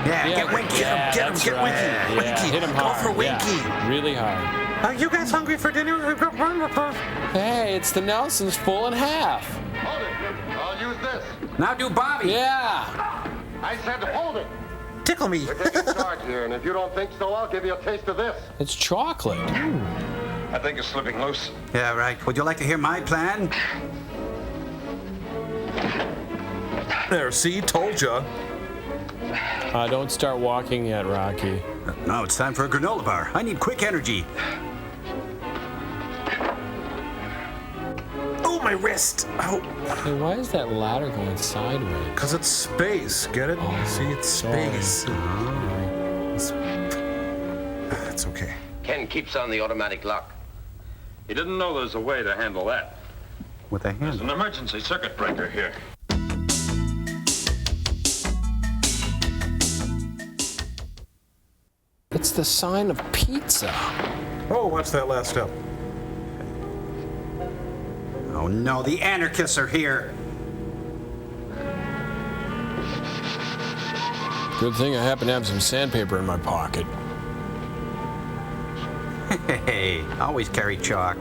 Yeah, get Winky. Get him, that's get right. Winky. Yeah, Winky. hit him Go hard. for Winky. Yeah, really hard. Are you guys hungry for dinner? Hey, it's the Nelsons full in half. Hold it. I'll use this. Now do Bobby. Yeah. I said hold it. Tickle me. We're taking charge here, and if you don't think so, I'll give you a taste of this. It's chocolate. I think it's slipping loose. Yeah, right. Would you like to hear my plan? There, see, told ya. Don't start walking yet, Rocky. No, it's time for a granola bar. I need quick energy. Oh, my wrist. Ow. Hey, why is that ladder going sideways? Because it's space. Get it? Oh, see, it's space. It's okay. Ken keeps on the automatic lock. He didn't know there was a way to handle that. With a There's hand. an emergency circuit breaker here. It's the sign of pizza. Oh, watch that last step. Oh no, the anarchists are here. Good thing I happen to have some sandpaper in my pocket. Hey, always carry chalk.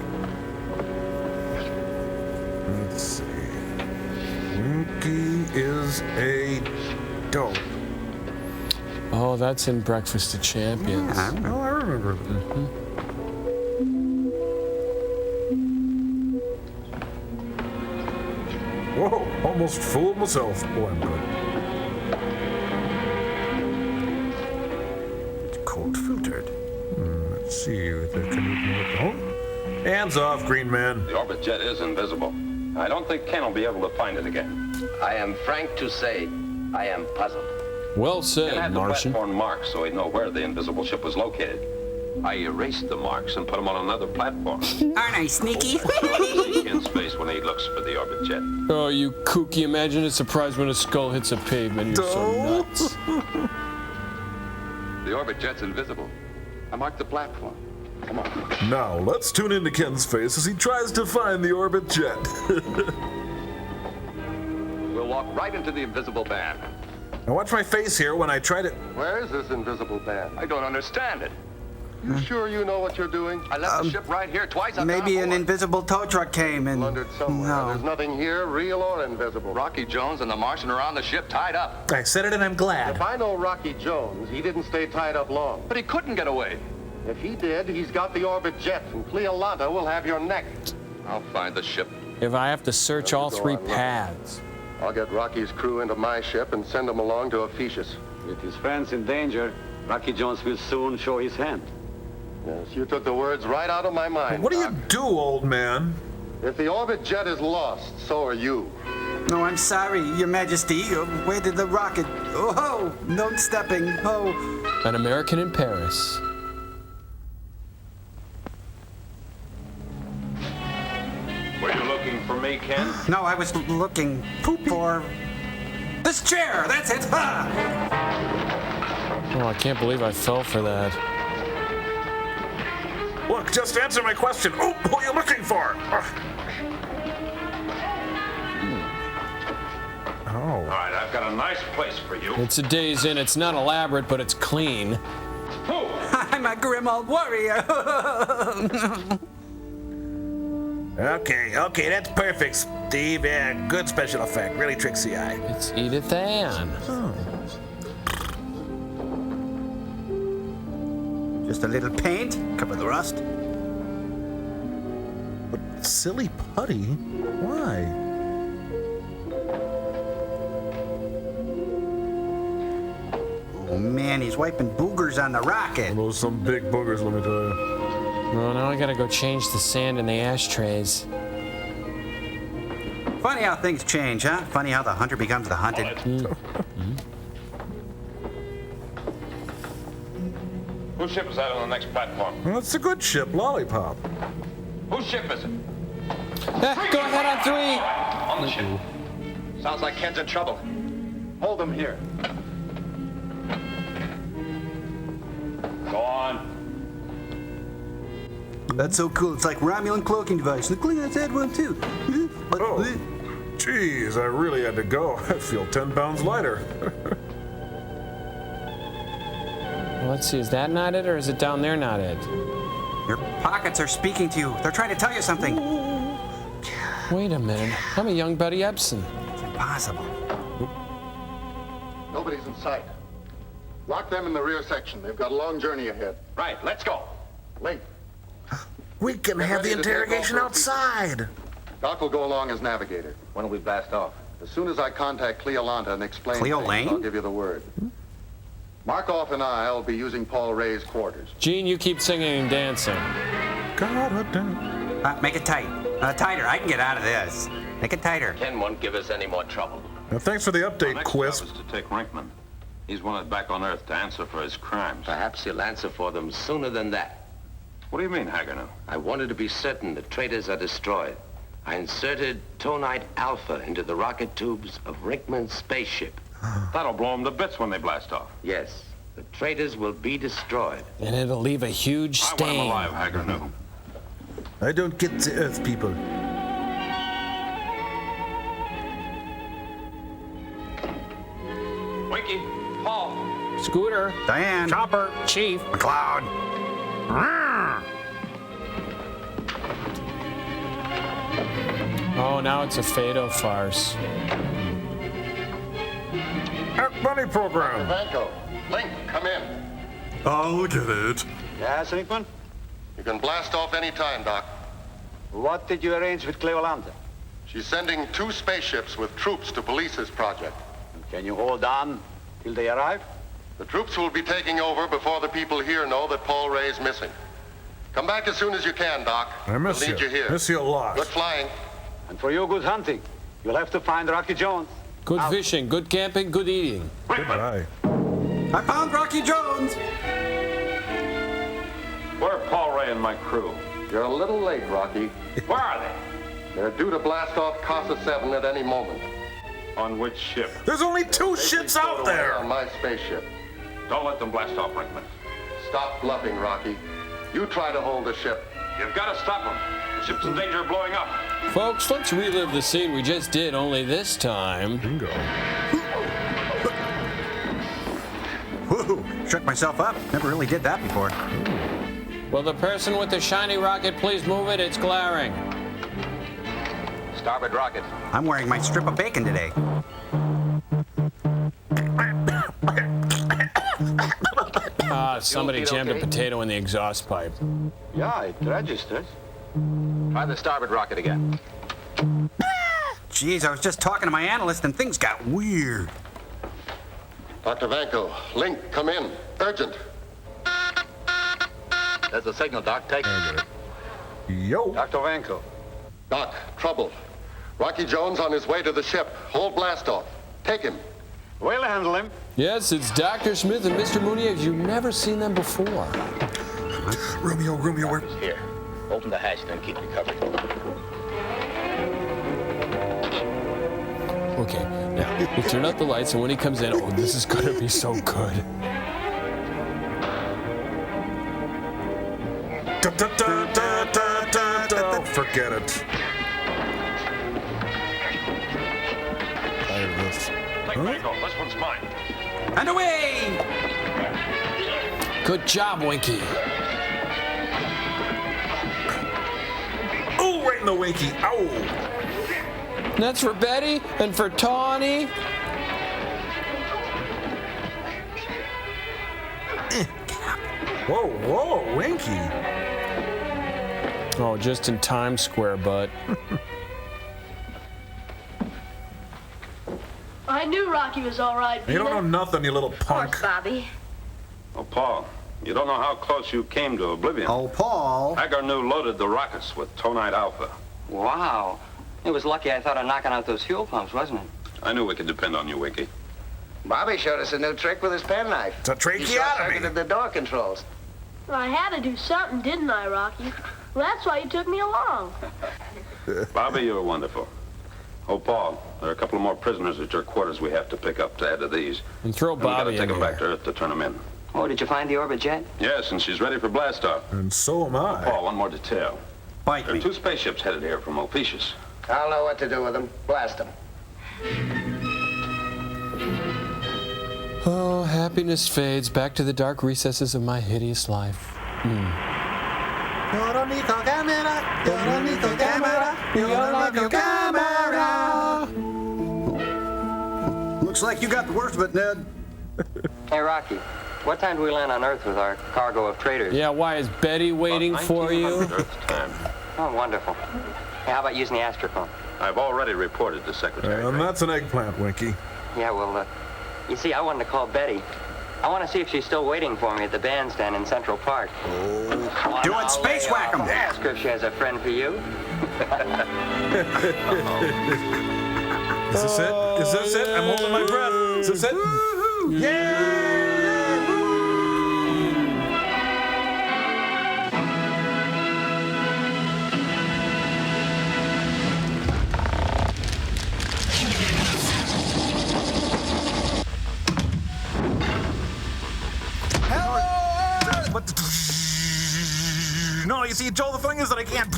Let's see. Winky is a dope. Oh, that's in Breakfast of Champions. Yeah, Oh, I remember that. Whoa, almost fooled myself. Boy, I'm good. It's cold filtered. Let's see. Hands off, Green Man. The Orbit Jet is invisible. I don't think Ken will be able to find it again. I am frank to say, I am puzzled. Well Ken said, had the Martian. platform marks so he'd know where the invisible ship was located. I erased the marks and put them on another platform. Aren't I sneaky? In space when he looks for the Orbit Jet. Oh, you kooky. Imagine a surprise when a skull hits a pavement. You're so nuts. The orbit jet's invisible. I marked the platform. Come on. Now, let's tune into Ken's face as he tries to find the orbit jet. We'll walk right into the invisible band. Now watch my face here when I try to... Where is this invisible band? I don't understand it. You sure you know what you're doing? I left the ship right here twice. Maybe an invisible tow truck came and... Blundered somewhere. No. There's nothing here, real or invisible. Rocky Jones and the Martian are on the ship tied up. I said it and I'm glad. If I know Rocky Jones, he didn't stay tied up long. But he couldn't get away. If he did, he's got the orbit jet, and Cleolanta will have your neck. I'll find the ship. If I have to search all three paths. I'll get Rocky's crew into my ship and send them along to Ephesus. With his friends in danger, Rocky Jones will soon show his hand. Yes, you took the words right out of my mind. What do you do, old man? If the orbit jet is lost, so are you. No, I'm sorry, Your Majesty. Where did the rocket... Oh, no stepping. Oh. An American in Paris. Were you looking for me, Ken? No, I was looking for... this chair! That's it! Ha! Oh, I can't believe I fell for that. Look, just answer my question. Oh, who are you looking for? Oh. All right, I've got a nice place for you. It's a Days Inn. It's not elaborate, but it's clean. I'm a grim old warrior. Okay, that's perfect, Steve. Yeah, good special effect. Really tricks the eye. It's Edith Ann. Oh. Just a little paint, cover the rust. But silly putty? Why? Oh man, he's wiping boogers on the rocket. Those some big boogers, let me tell you. Well, now I gotta go change the sand in the ashtrays. Funny how things change, huh? Funny how the hunter becomes the hunted. Whose ship is that on the next platform? Well, that's a good ship, Lollipop. Whose ship is it? Go ahead on 3. On the ship. Sounds like Ken's in trouble. Hold him here. Go on. That's so cool. It's like Romulan cloaking device. Look, that's that one too. Oh, geez, I really had to go. I feel 10 pounds lighter. Well, let's see, is that not it, or is it down there not it? Your pockets are speaking to you. They're trying to tell you something. Wait a minute. I'm a young Buddy Epson. It's impossible. Nobody's in sight. Lock them in the rear section. They've got a long journey ahead. Right, let's go. Wait. We can have the interrogation outside. Doc will go along as navigator. When will we blast off? As soon as I contact Cleolanta and explain Cleo things, Lane? I'll give you the word. Markoff and I'll be using Paul Ray's quarters. Gene, you keep singing and dancing. Make it tight. Tighter. I can get out of this. Make it tighter. Ken won't give us any more trouble. Now, thanks for the update, Next Quisp. job is to take Rinkman. He's wanted back on Earth to answer for his crimes. Perhaps he'll answer for them sooner than that. What do you mean, Hagernow? I wanted to be certain the traitors are destroyed. I inserted tonite alpha into the rocket tubes of Rinkman's spaceship. That'll blow them to bits when they blast off. Yes, the traitors will be destroyed. And it'll leave a huge I want him stain. alive, Hagernow. I don't get the Earth people. Winky, Paul. Scooter. Diane. Chopper. Chief. McLeod. Oh, now it's a Fado farce. Bunny program. Vanko, Link, come in. I'll get it. Yes, Rinkman? You can blast off any time, Doc. What did you arrange with Cleolanta? She's sending 2 spaceships with troops to police this project. Can you hold on till they arrive? The troops will be taking over before the people here know that Paul Ray's missing. Come back as soon as you can, Doc. I miss we'll need you here. Miss you a lot. Good flying. And for you, good hunting. You'll have to find Rocky Jones. Good fishing, good camping, good eating. Goodbye. I found Rocky Jones. Where are Paul Ray and my crew? You're a little late, Rocky. Where are they? They're due to blast off Casa 7 at any moment. On which ship? There's only 2 ships out there. On my spaceship. Don't let them blast off, Rinkman. Stop bluffing, Rocky. You try to hold the ship. You've got to stop them. The ship's in danger of blowing up. Folks, let's relive the scene we just did, only this time. Bingo. Woohoo! Shook myself up. Never really did that before. Will the person with the shiny rocket please move it? It's glaring. Starboard rocket. I'm wearing my strip of bacon today. Somebody jammed a potato in the exhaust pipe. Yeah, it registers. Try the starboard rocket again. Jeez, I was just talking to my analyst and things got weird. Dr. Vanko, Link, come in. Urgent. There's a signal, Doc. Take it. Yo. Dr. Vanko. Doc, trouble. Rocky Jones on his way to the ship. Hold blast off. Take him. We'll handle him. Yes, it's Dr. Smith and Mr. Mooney as you've never seen them before. Romeo, we're... Here. Open the hatch, then keep me covered. Okay, now, we'll turn out the lights, and when he comes in, oh, this is gonna be so good. Forget it. Take Vanko. This one's mine. And away! Good job, Winky. Oh, right in the Winky. Ow! That's for Betty and for Tawny. Whoa, Winky. Oh, just in Times Square, bud. I knew Rocky was all right, Peter. You don't know nothing, you little punk. Of course, Bobby. Oh, Paul, you don't know how close you came to oblivion. Oh, Paul. Hagar knew loaded the rockets with tonite alpha. Wow. It was lucky I thought of knocking out those fuel pumps, wasn't it? I knew we could depend on you, Winky. Bobby showed us a new trick with his penknife. It's a He short-circuited the door controls. I had to do something, didn't I, Rocky? Well, that's why you took me along. Bobby, you were wonderful. Oh, Paul, there are a couple of more prisoners at your quarters we have to pick up to add to these. And throw Bobby we gotta take in them here. back to Earth to turn them in. Oh, did you find the orbit jet? Yes, and she's ready for blastoff. And so am I. Paul, one more detail. Bite There me. are 2 spaceships headed here from Ophiuchus. I'll know what to do with them. Blast them. Oh, happiness fades back to the dark recesses of my hideous life. Looks like you got the worst of it, Ned. Hey, Rocky, what time do we land on Earth with our cargo of traders? Yeah, why is Betty waiting for you? Earth time. Oh, wonderful. Hey, how about using the astrophone? I've already reported to Secretary. And that's an eggplant, Winky. Yeah, well, you see, I wanted to call Betty. I want to see if she's still waiting for me at the bandstand in Central Park. Oh. Do it, space whack 'em. Ask her if she has a friend for you. Is this it? Is this it? I'm holding my breath. Is this it? Yeah! No, you see, Joel, the thing is that I can't.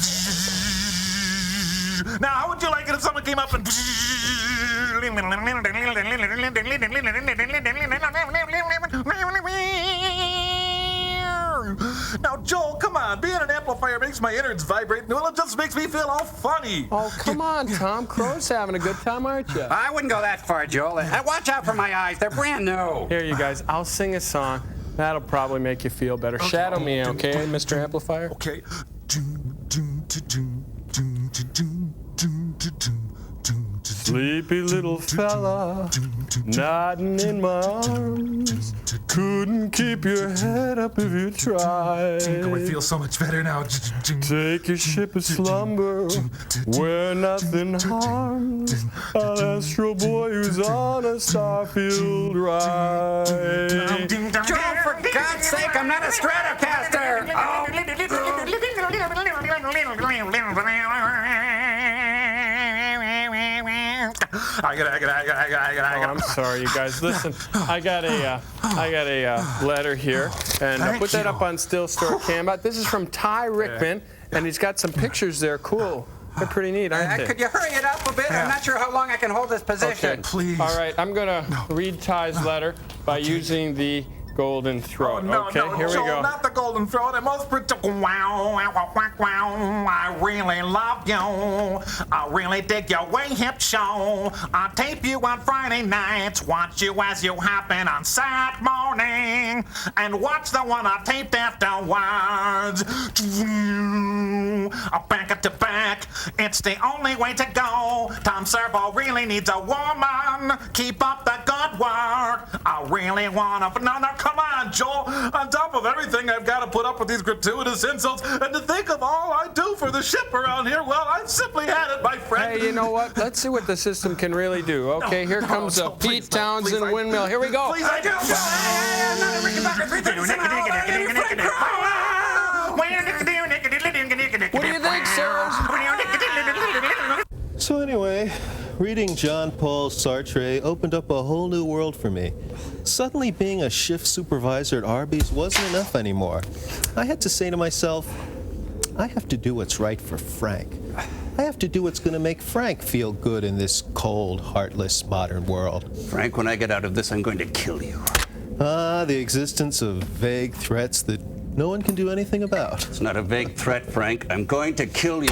Now, how would you like it if someone came up and. Now, Joel, come on. Being an amplifier makes my innards vibrate. Well, it just makes me feel all funny. Oh, come on, Tom. Crow's having a good time, aren't you? I wouldn't go that far, Joel. Watch out for my eyes. They're brand new. Here, you guys. I'll sing a song. That'll probably make you feel better. Shadow me, okay, Mr. Amplifier? Okay. Sleepy little fella, nodding in my arms. Couldn't keep your head up if you tried. Oh, I feel so much better now. Take your ship of slumber where nothing harms an astral boy who's on a starfield ride. Joel, for God's sake, I'm not a Stratocaster. Oh. I'm sorry, you guys. Listen, I got a letter here, and put that up on Still Store Cam. This is from Ty Rickman, and he's got some pictures there. Cool. They're pretty neat, aren't they? Could you hurry it up a bit? I'm not sure how long I can hold this position. Okay, please. All right, I'm gonna read Ty's letter by using the golden throat. Here we go. Not the golden throat. It must be. I really love you. I really dig your way hip show. I tape you on Friday nights, watch you as you happen on Saturday morning, and watch the one I taped afterwards. Back to back, it's the only way to go. Tom Servo really needs a woman. Keep up the good work. I really want to. No, come on, Joel. On top of everything, I've got to put up with these gratuitous insults, and to think of all I do for the ship around here, well, I've simply had it, my friend. Hey, you know what? Let's see what the system can really do. Okay, here comes a Pete Townsend windmill. Here we go. Please, I do. What do you think, Sarah? So anyway, reading Jean-Paul Sartre opened up a whole new world for me. Suddenly being a shift supervisor at Arby's wasn't enough anymore. I had to say to myself, I have to do what's right for Frank. I have to do what's going to make Frank feel good in this cold, heartless, modern world. Frank, when I get out of this, I'm going to kill you. The existence of vague threats that no one can do anything about. It's not a vague threat, Frank. I'm going to kill you.